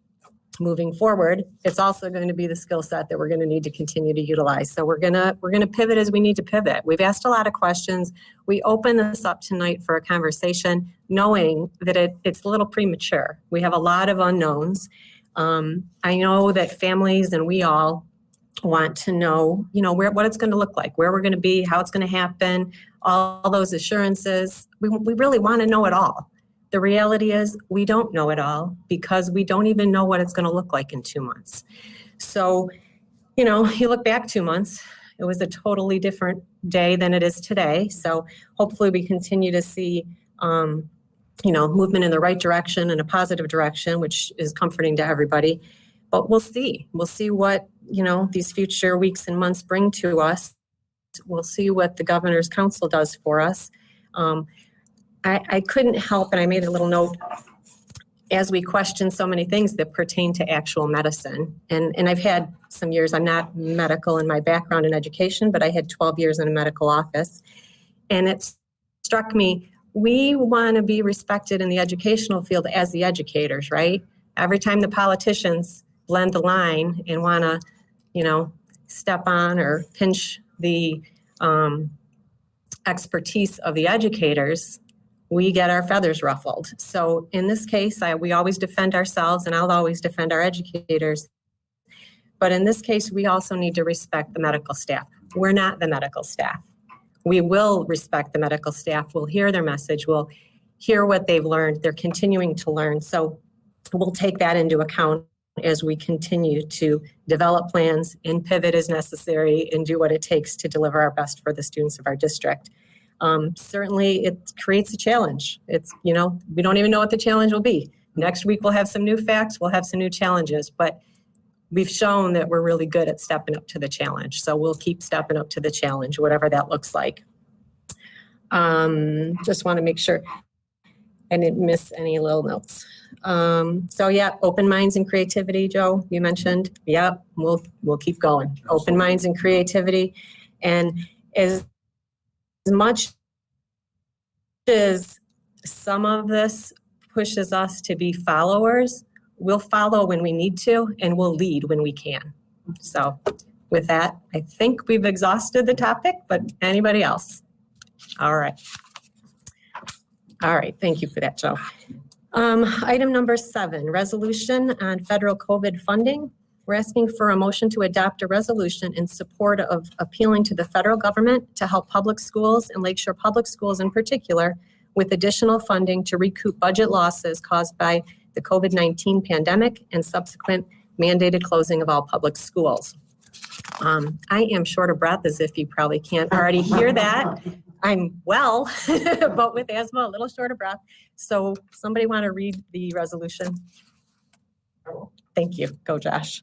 moving forward, it's also going to be the skill set that we're going to need to continue to utilize. So we're going to pivot as we need to pivot. We've asked a lot of questions. We open this up tonight for a conversation, knowing that it's a little premature. We have a lot of unknowns. I know that families and we all want to know, what it's going to look like, where we're going to be, how it's going to happen, all those assurances. We really want to know it all. The reality is we don't know it all because we don't even know what it's going to look like in 2 months. So, you look back 2 months, it was a totally different day than it is today. So hopefully we continue to see, movement in the right direction and a positive direction, which is comforting to everybody. But we'll see. We'll see what, these future weeks and months bring to us. We'll see what the Governor's Council does for us. I couldn't help, and I made a little note, as we question so many things that pertain to actual medicine. And I've had some years, I'm not medical in my background in education, but I had 12 years in a medical office. And it struck me, we want to be respected in the educational field as the educators, right? Every time the politicians blend the line and want to, step on or pinch the expertise of the educators, we get our feathers ruffled. So in this case, we always defend ourselves, and I'll always defend our educators. But in this case, we also need to respect the medical staff. We're not the medical staff. We will respect the medical staff. We'll hear their message. We'll hear what they've learned. They're continuing to learn. So we'll take that into account as we continue to develop plans and pivot as necessary and do what it takes to deliver our best for the students of our district. Certainly it creates a challenge. It's, we don't even know what the challenge will be. Next week we'll have some new facts, we'll have some new challenges, but we've shown that we're really good at stepping up to the challenge. So we'll keep stepping up to the challenge, whatever that looks like. Just want to make sure I didn't miss any little notes. So yeah, open minds and creativity, Joe, you mentioned. Yep, we'll keep going. Open minds and creativity. And as much as some of this pushes us to be followers, we'll follow when we need to, and we'll lead when we can. So with that, I think we've exhausted the topic, but anybody else? All right. Thank you for that, Joe. Item number 7, resolution on federal COVID funding. We're asking for a motion to adopt a resolution in support of appealing to the federal government to help public schools and Lakeshore Public Schools in particular with additional funding to recoup budget losses caused by the COVID-19 pandemic and subsequent mandated closing of all public schools. I am short of breath, as if you probably can't already hear that. I'm well, but with asthma, a little short of breath. So somebody want to read the resolution? Thank you. Go, Josh.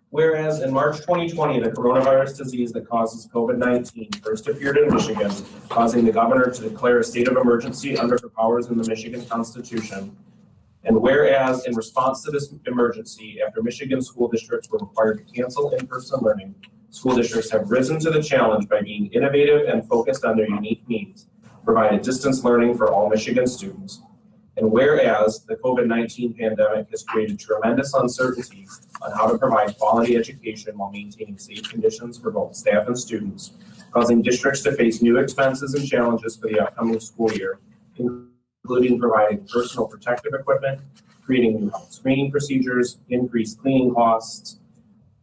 Whereas in March 2020, the coronavirus disease that causes COVID-19 first appeared in Michigan, causing the governor to declare a state of emergency under her powers in the Michigan Constitution. And whereas in response to this emergency, after Michigan school districts were required to cancel in-person learning, school districts have risen to the challenge by being innovative and focused on their unique needs, provided distance learning for all Michigan students. And whereas the COVID-19 pandemic has created tremendous uncertainty on how to provide quality education while maintaining safe conditions for both staff and students, causing districts to face new expenses and challenges for the upcoming school year, including providing personal protective equipment, creating new health screening procedures, increased cleaning costs,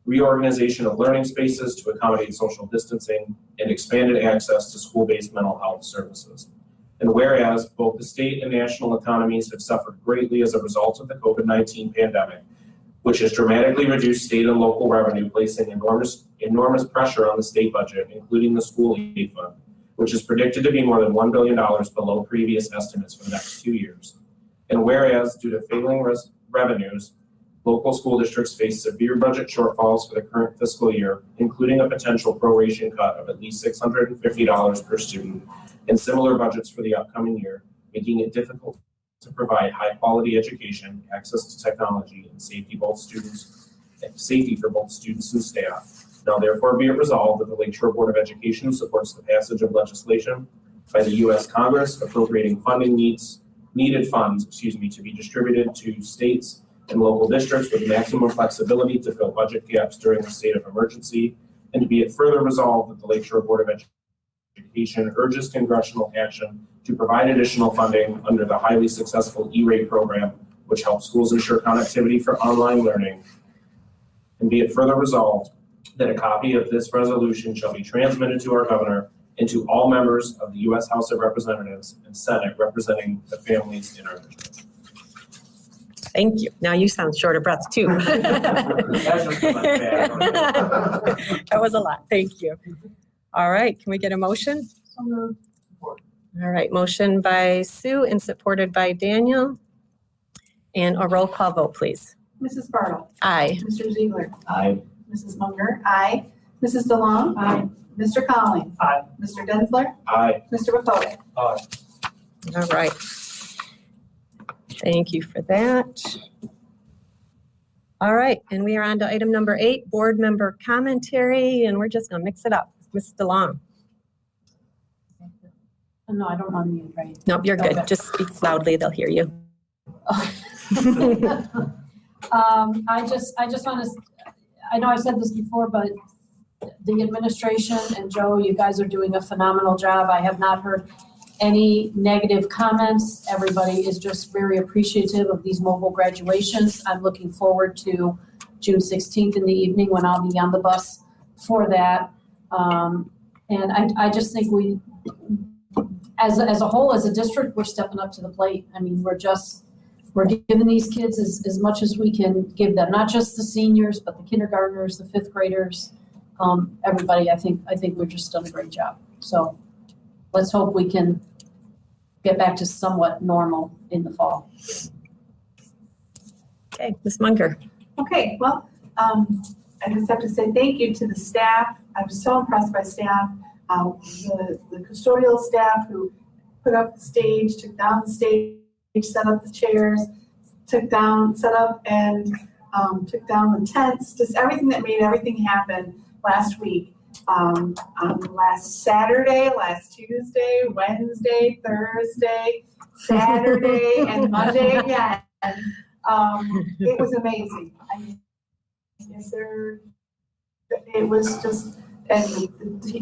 reorganization of learning spaces to accommodate social distancing, and expanded access to school-based mental health services. And whereas both the state and national economies have suffered greatly as a result of the COVID-19 pandemic, which has dramatically reduced state and local revenue, placing enormous pressure on the state budget, including the school aid fund, which is predicted to be more than $1 billion below previous estimates for the next 2 years. And whereas due to failing revenues, local school districts face severe budget shortfalls for the current fiscal year, including a potential proration cut of at least $650 per student, and similar budgets for the upcoming year, making it difficult to provide high-quality education, access to technology, and safety for both students and staff. Now therefore be it resolved that the Lakeshore Board of Education supports the passage of legislation by the U.S. Congress appropriating needed funds to be distributed to states and local districts with maximum flexibility to fill budget gaps during the state of emergency, and to be it further resolved that the Lakeshore Board of Education urges congressional action to provide additional funding under the highly successful E-rate program, which helps schools ensure connectivity for online learning. And be it further resolved that a copy of this resolution shall be transmitted to our governor and to all members of the U.S. House of Representatives and Senate representing the families in our district. Thank you. Now you sound short of breath too. That's just my bad. That was a lot. Thank you. All right, can we get a motion? All right, motion by Sue and supported by Daniel. And a roll call vote, please. Mrs. Bartle. Aye. Mr. Ziegler. Aye. Mrs. Munger. Aye. Mrs. DeLong. Aye. Mr. Conley. Aye. Mr. Densler. Aye. Mr. Wacolick. Aye. All right. Thank you for that. All right, and we are on to item number 8, board member commentary, and we're just gonna mix it up. Mrs. DeLong. No, I don't unmute, right? Nope, you're good. Okay. Just speak loudly, they'll hear you. I just want to, I know I said this before, but the administration and Joe, you guys are doing a phenomenal job. I have not heard any negative comments. Everybody is just very appreciative of these mobile graduations. I'm looking forward to June 16th in the evening when I'll be on the bus for that. And I just think we, as a whole, as a district, we're stepping up to the plate. I mean, we're giving these kids as much as we can give them, not just the seniors, but the kindergartners, the 5th graders, everybody. I think we've just done a great job. So let's hope we can get back to somewhat normal in the fall. Okay, Ms. Munger. Okay, well, I just have to say thank you to the staff. I was so impressed by staff, the custodial staff who put up the stage, took down the stage, set up the chairs, set up and took down the tents, just everything that made everything happen last week. Last Saturday, last Tuesday, Wednesday, Thursday, Saturday, and Monday again. It was amazing. It was just, and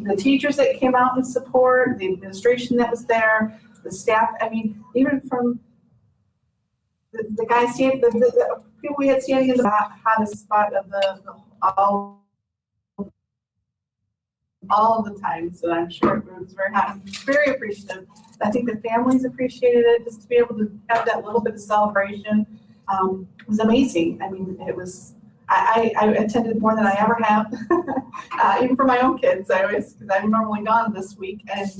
the teachers that came out in support, the administration that was there, the staff, I mean, even from the guys standing, the people we had standing in the hottest spot of all all the time, so I'm sure everyone was very happy, very appreciative. I think the families appreciated it, just to be able to have that little bit of celebration was amazing. I mean, it was, I attended more than I ever have, even for my own kids. Because I'm normally gone this week, and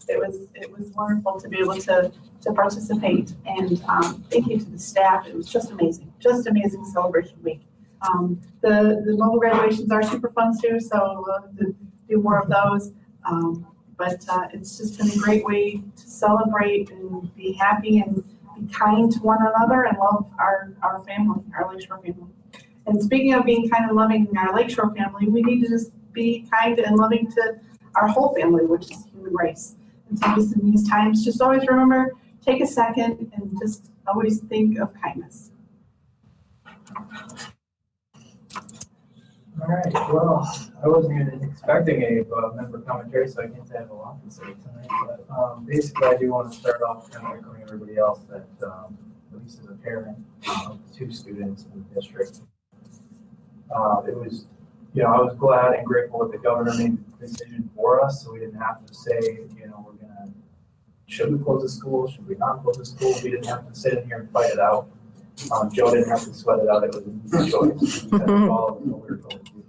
it was wonderful to be able to participate. And thank you to the staff. It was just amazing celebration week. The mobile graduations are super fun too, so we'll have to do more of those. But it's just been a great way to celebrate and be happy and be kind to one another and love our family, our Lakeshore family. And speaking of being kind and loving our Lakeshore family, we need to just be kind and loving to our whole family, which is human race. And so just in these times, just always remember, take a second and just always think of kindness. All right, well, I wasn't even expecting a member commentary, so I can't say I have a lot to say tonight. But basically, I do want to start off kind of echoing everybody else that, at least as a parent of 2 students in the district, it was, I was glad and grateful that the governor made the decision for us, so we didn't have to say, should we close the school? Should we not close the school? We didn't have to sit in here and fight it out. Joe didn't have to sweat it out. It was an easy choice. We had to follow what we were going to do.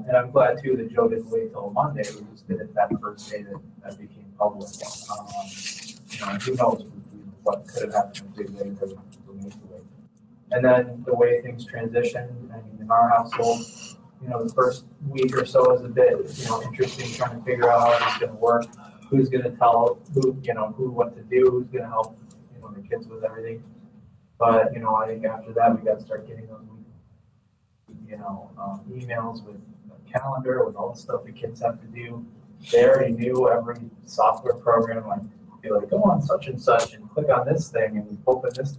And I'm glad too that Joe didn't wait till Monday. We just did it that first day that became public. Who knows what could have happened if we waited because we need to wait. And then the way things transitioned, in our household, the first week or so is a bit, interesting, trying to figure out how it's going to work, who's going to tell who what to do, who's going to help, the kids with everything. But, I think after that, we got to start getting those, emails with a calendar, with all the stuff the kids have to do. They already knew every software program, be like, go on such and such and click on this thing and open this,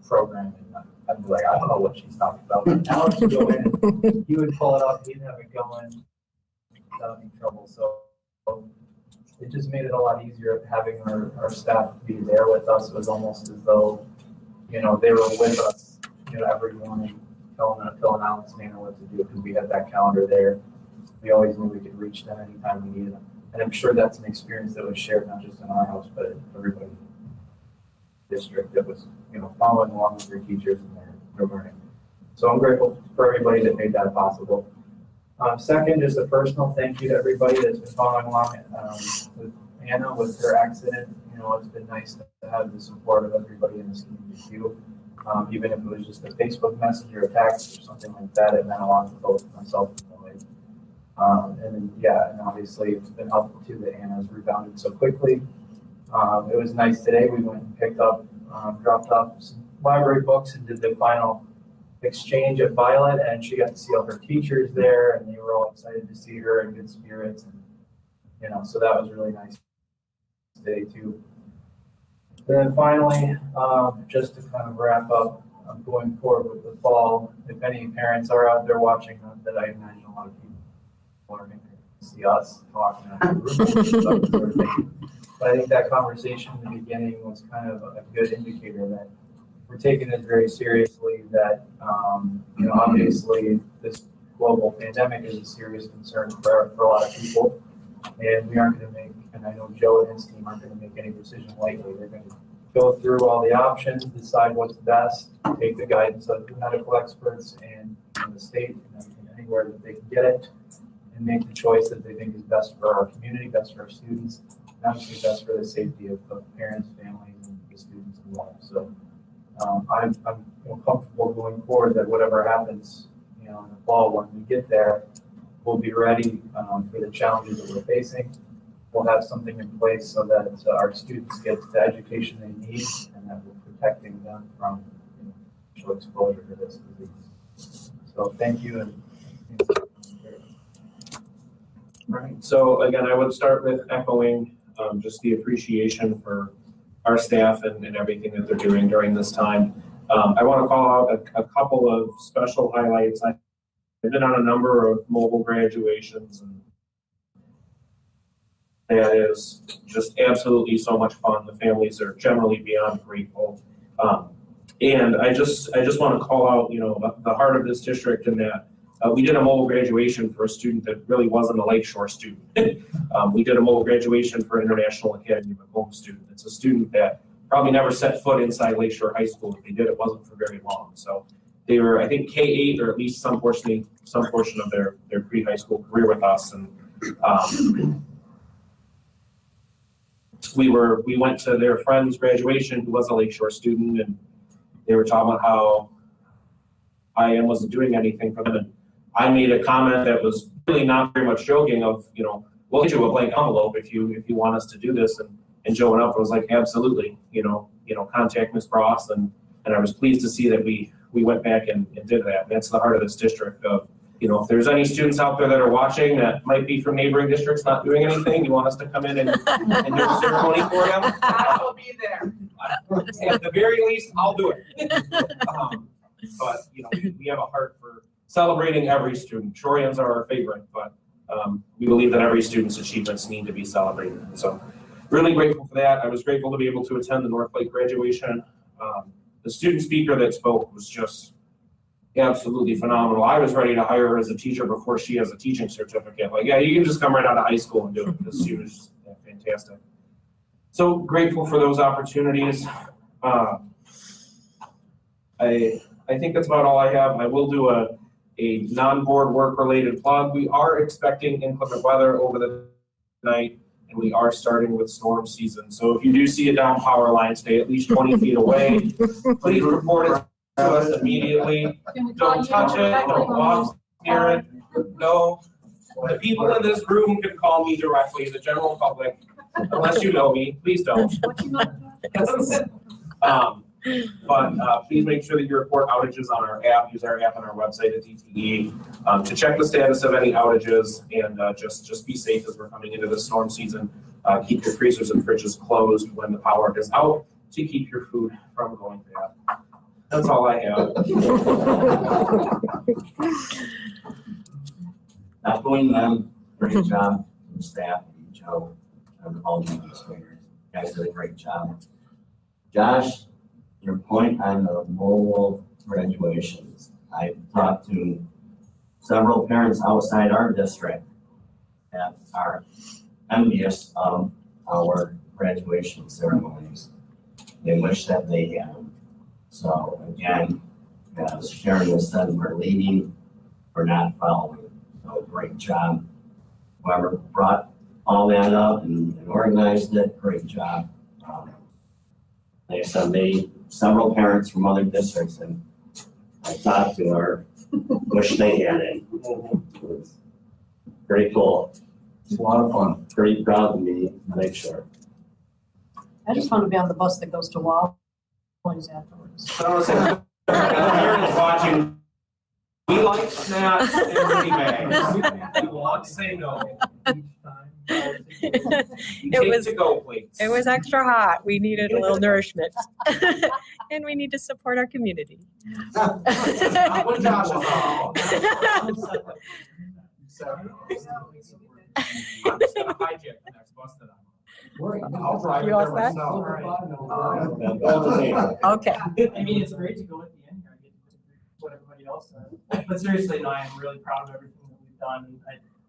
program. And I'd be like, I don't know what she's talking about. But now she'd go in and he would pull it up, he'd have it going without any trouble. So it just made it a lot easier having our staff be there with us. It was almost as though, they were with us, every morning, telling Alex Manor what to do because we had that calendar there. We always knew we could reach them anytime we needed them. And I'm sure that's an experience that was shared not just in our house, but everybody in the district that was, following along with their teachers and their learning. So I'm grateful for everybody that made that possible. Second, just a personal thank you to everybody that's been following along with Anna with her accident. It's been nice to have the support of everybody in this community too. Even if it was just a Facebook message or a text or something like that, it meant a lot to both myself and Lloyd. And obviously it's been helpful too that Anna's rebounded so quickly. It was nice today. We went and picked up, dropped off some library books and did the final exchange at Violet, and she got to see all her teachers there, and they were all excited to see her in good spirits. And, so that was really nice today too. And then finally, just to kind of wrap up, going forward with the fall, if any parents are out there watching, not that I imagine a lot of people are going to see us talking at the room. But I think that conversation in the beginning was kind of a good indicator that we're taking it very seriously, that, obviously this global pandemic is a serious concern for a lot of people. And we aren't going to make, and I know Joe and his team aren't going to make any decision lightly. They're going to go through all the options, decide what's best, take the guidance of the medical experts and the state and anywhere that they can get it, and make the choice that they think is best for our community, best for our students, and obviously best for the safety of parents, families, and the students involved. So I'm comfortable going forward that whatever happens, in the fall when we get there, we'll be ready for the challenges that we're facing. We'll have something in place so that our students get the education they need and that we're protecting them from potential exposure to this disease. So thank you. And Right. So again, I would start with echoing just the appreciation for our staff and everything that they're doing during this time. I want to call out a couple of special highlights. I've been on a number of mobile graduations, and that is just absolutely so much fun. The families are generally beyond grateful. And I just want to call out, the heart of this district in that we did a mobile graduation for a student that really wasn't a Lakeshore student. We did a mobile graduation for International Academy of Home student. It's a student that probably never set foot inside Lakeshore High School. If they did, it wasn't for very long. So they were, I think, K-8 or at least some portion of their pre-high school career with us. And we went to their friend's graduation who was a Lakeshore student, and they were talking about how IM wasn't doing anything for them. And I made a comment that was really not very much joking of, we'll get you a blank envelope if you want us to do this. And Joe went up and was like, absolutely, contact Ms. Cross. And I was pleased to see that we went back and did that. And that's the heart of this district of, if there's any students out there that are watching that might be from neighboring districts not doing anything, you want us to come in and do a ceremony for them? I will be there. At the very least, I'll do it. But, we have a heart for celebrating every student. Shorians are our favorite, but we believe that every student's achievements need to be celebrated. So really grateful for that. I was grateful to be able to attend the North Lake graduation. The student speaker that spoke was just absolutely phenomenal. I was ready to hire her as a teacher before she has a teaching certificate. Like, yeah, you can just come right out of high school and do it, because she was just fantastic. So grateful for those opportunities. I think that's about all I have. I will do a non-board work-related plug. We are expecting inclement weather over the night, and we are starting with storm season. So if you do see a down power line, stay at least 20 feet away. Please report it to us immediately. Don't touch it, don't walk near it. No, the people in this room can call me directly, the general public, unless you know me, please don't. But please make sure that you report outages on our app. Use our app on our website at DTE to check the status of any outages, and just be safe as we're coming into the storm season. Keep your freezers and fridges closed when the power is out to keep your food from going bad. That's all I have. Not going them, great job from the staff, and Joe, and all the administrators. You guys did a great job. Josh, your point on the mobile graduations. I talked to several parents outside our district that are envious of our graduation ceremonies. They wish that they had them. So again, as Sharon has said, we're leading, we're not following. So great job. Whoever brought all that up and organized it, great job. Like I said, several parents from other districts, and I talked to her, wish they had it. It was very cool. It's a lot of fun. Pretty proud of me, make sure. I just want to be on the bus that goes to Walgreens afterwards. Parents watching, we like snacks and goodie bags. We will not say no. It was extra hot. We needed a little nourishment. And we need to support our community. When Josh is on. I'm just gonna hijack the next bus that I'm on. I'll drive it You all there set? myself. Okay. I mean, it's great to go at the end here and get to what everybody else said. But seriously, no, I am really proud of everything that we've done.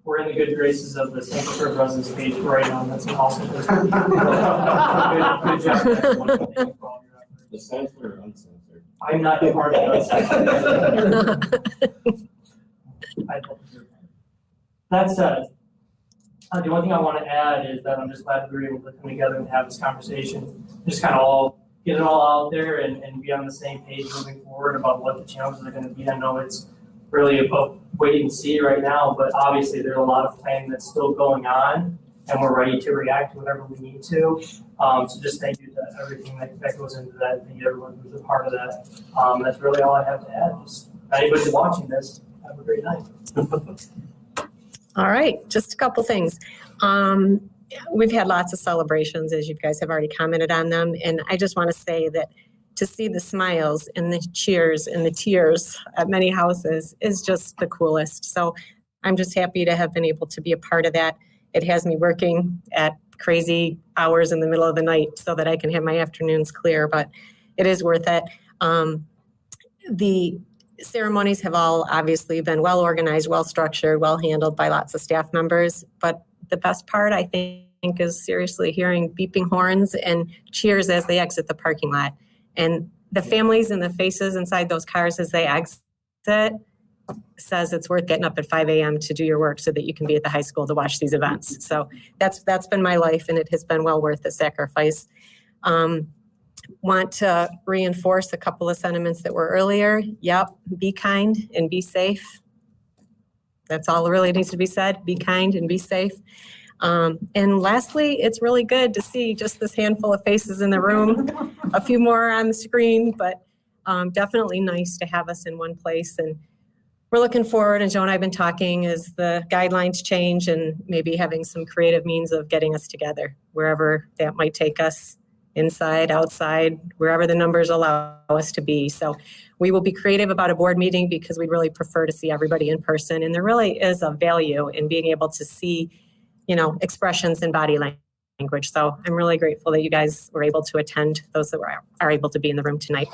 We're in the good graces of the St. Clair Residence page right now. That's an awesome place. Good job. The censored or uncensored? I'm not a part of that. That said, the only thing I want to add is that I'm just glad that we were able to come together and have this conversation, just kind of all get it all out there and be on the same page moving forward about what the challenges are going to be. I know it's really a wait and see right now, but obviously there's a lot of planning that's still going on, and we're ready to react to whatever we need to. So just thank you to everything that goes into that. Thank you everyone who's a part of that. That's really all I have to add. Just anybody watching this, have a great night. All right, just a couple things. We've had lots of celebrations, as you guys have already commented on them, and I just want to say that to see the smiles and the cheers and the tears at many houses is just the coolest. So I'm just happy to have been able to be a part of that. It has me working at crazy hours in the middle of the night so that I can have my afternoons clear, but it is worth it. ceremonies have all obviously been well organized, well structured, well handled by lots of staff members. But the best part, I think, is seriously hearing beeping horns and cheers as they exit the parking lot. And the families and the faces inside those cars as they exit says it's worth getting up at 5 a.m. to do your work so that you can be at the high school to watch these events. So that's been my life, and it has been well worth the sacrifice. Want to reinforce a couple of sentiments that were earlier. Yep, be kind and be safe. That's all that really needs to be said. Be kind and be safe. And lastly, it's really good to see just this handful of faces in the room, a few more on the screen, but definitely nice to have us in one place. And we're looking forward, and Joe and I have been talking as the guidelines change and maybe having some creative means of getting us together, wherever that might take us, inside, outside, wherever the numbers allow us to be. So we will be creative about a board meeting because we'd really prefer to see everybody in person. And there really is a value in being able to see, expressions in body language. So I'm really grateful that you guys were able to attend, those that are able to be in the room tonight.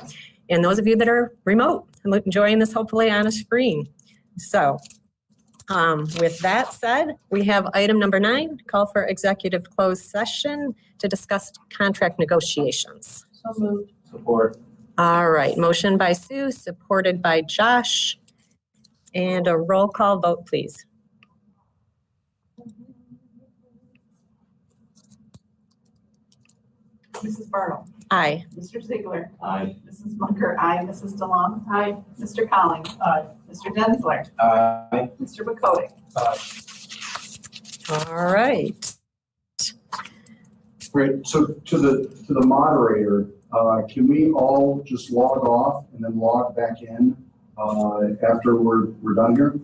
And those of you that are remote and enjoying this hopefully on a screen. So with that said, we have item number 9, call for executive closed session to discuss contract negotiations. So moved. Support. All right, motion by Sue, supported by Josh. And a roll call vote, please. Mrs. Bartle. Aye. Mr. Ziegler. Aye. Mrs. Bunker. Aye. Mrs. DeLong. Aye. Mr. Collins. Aye. Mr. Densler. Aye. Mr. McCoy. All right. Great, so to the moderator, can we all just log off and then log back in after we're done here?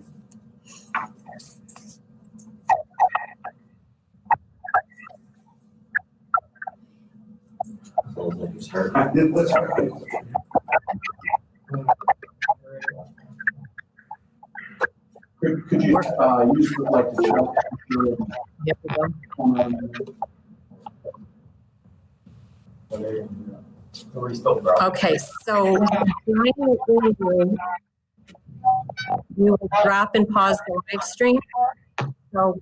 Sounds like it's hurt. Could you use the chat? Yep, we go. Okay, so we will drop and pause the live stream. So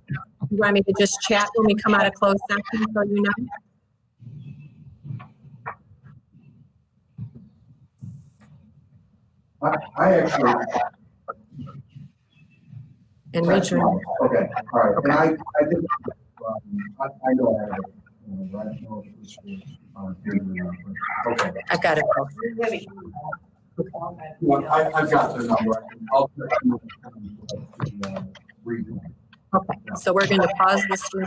you want me to just chat when we come out of closed session so you know? I actually. And Richard. Okay, all right. And I think, I know I have it. I don't know if this was here or not, but okay. I've got it. Well, I've got the number. I'll Okay, so we're going to pause the stream.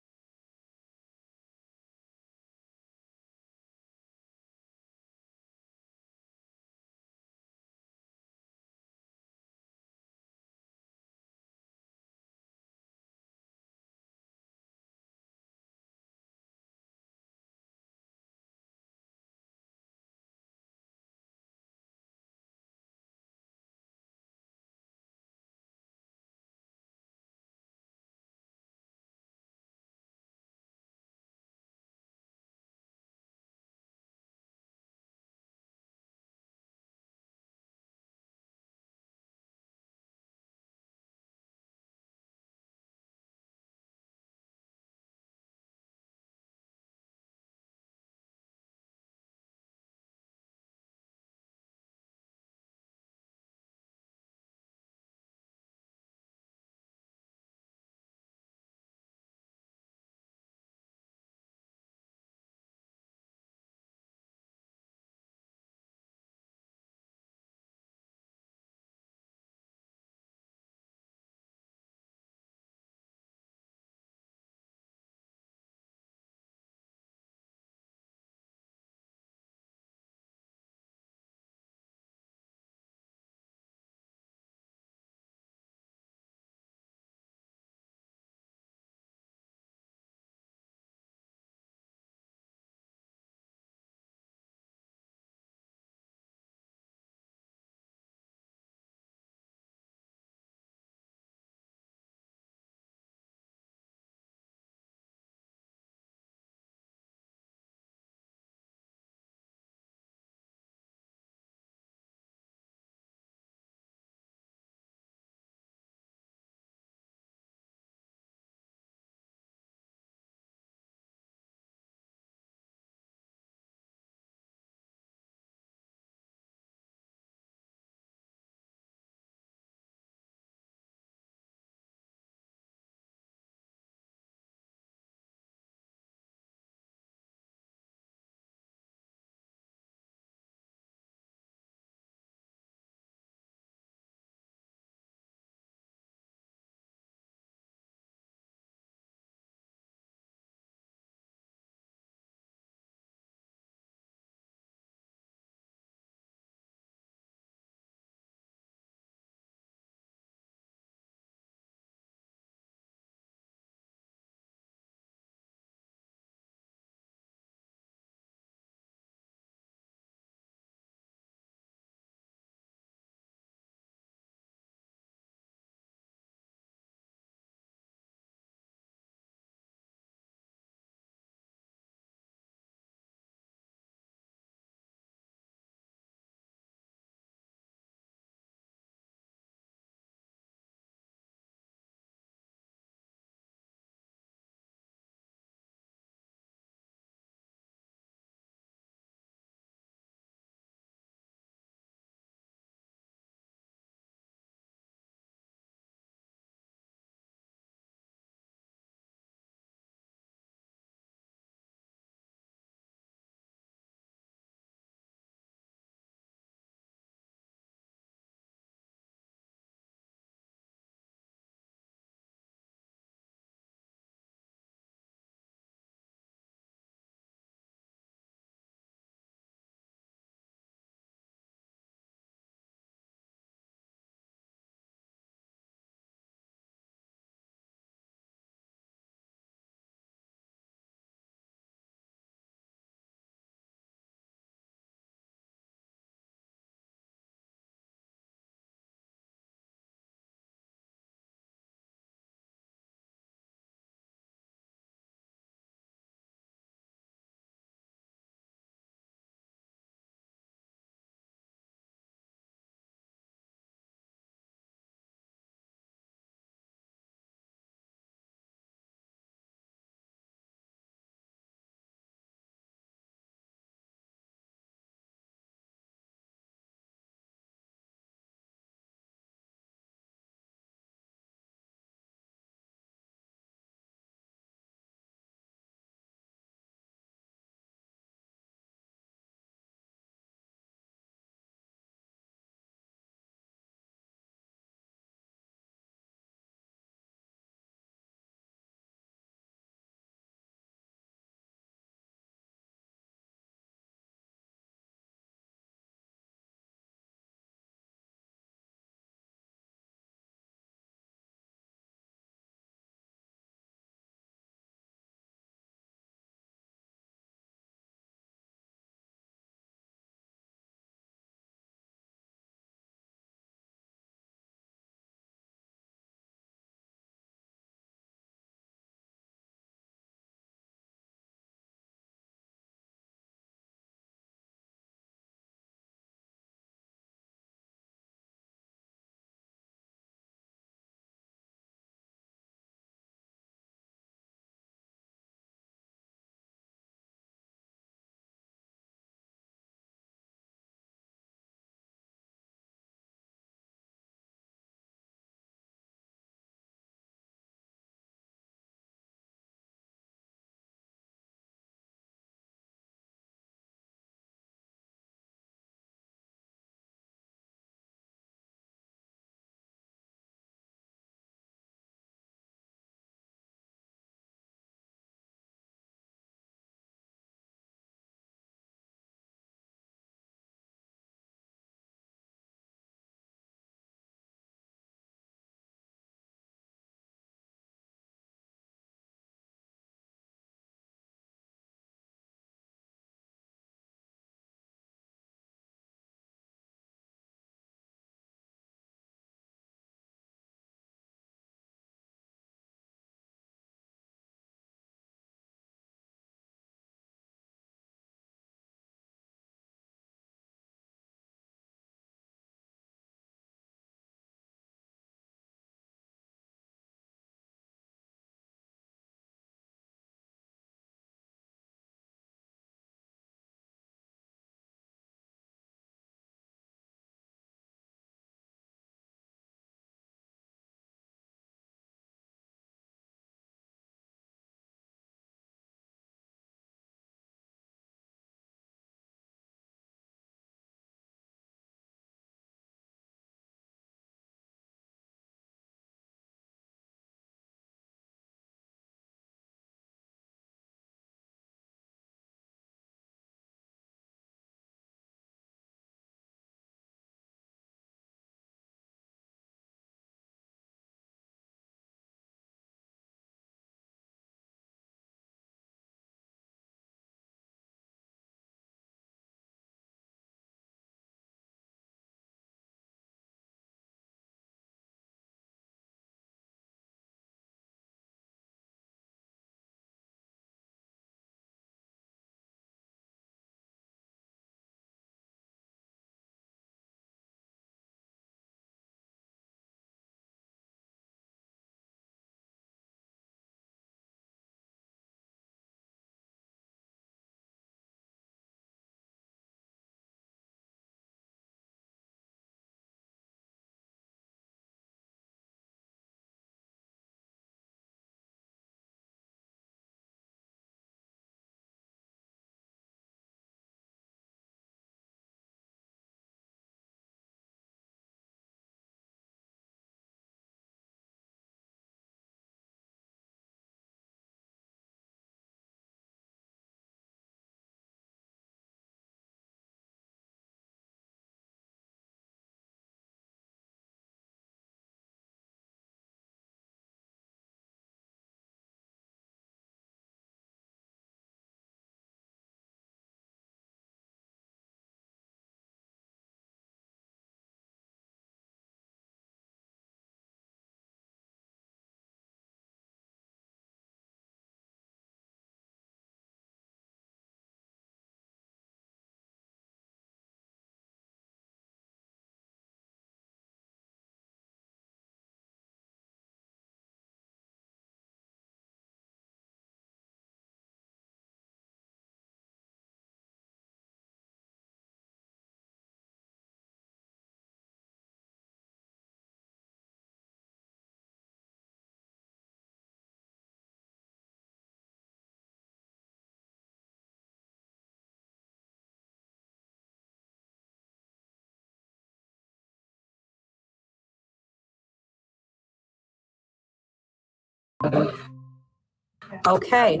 Okay,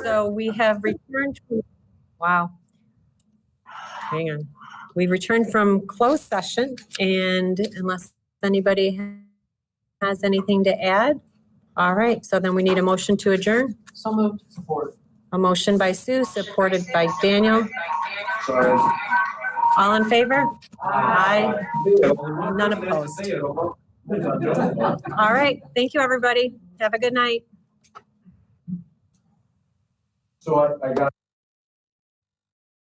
so we have returned from, wow. Hang on. We returned from closed session, and unless anybody has anything to add, all right, so then we need a motion to adjourn. So moved. Support. A motion by Sue, supported by Daniel. Sorry. All in favor? Aye. None opposed. All right, thank you, everybody. Have a good night. So I got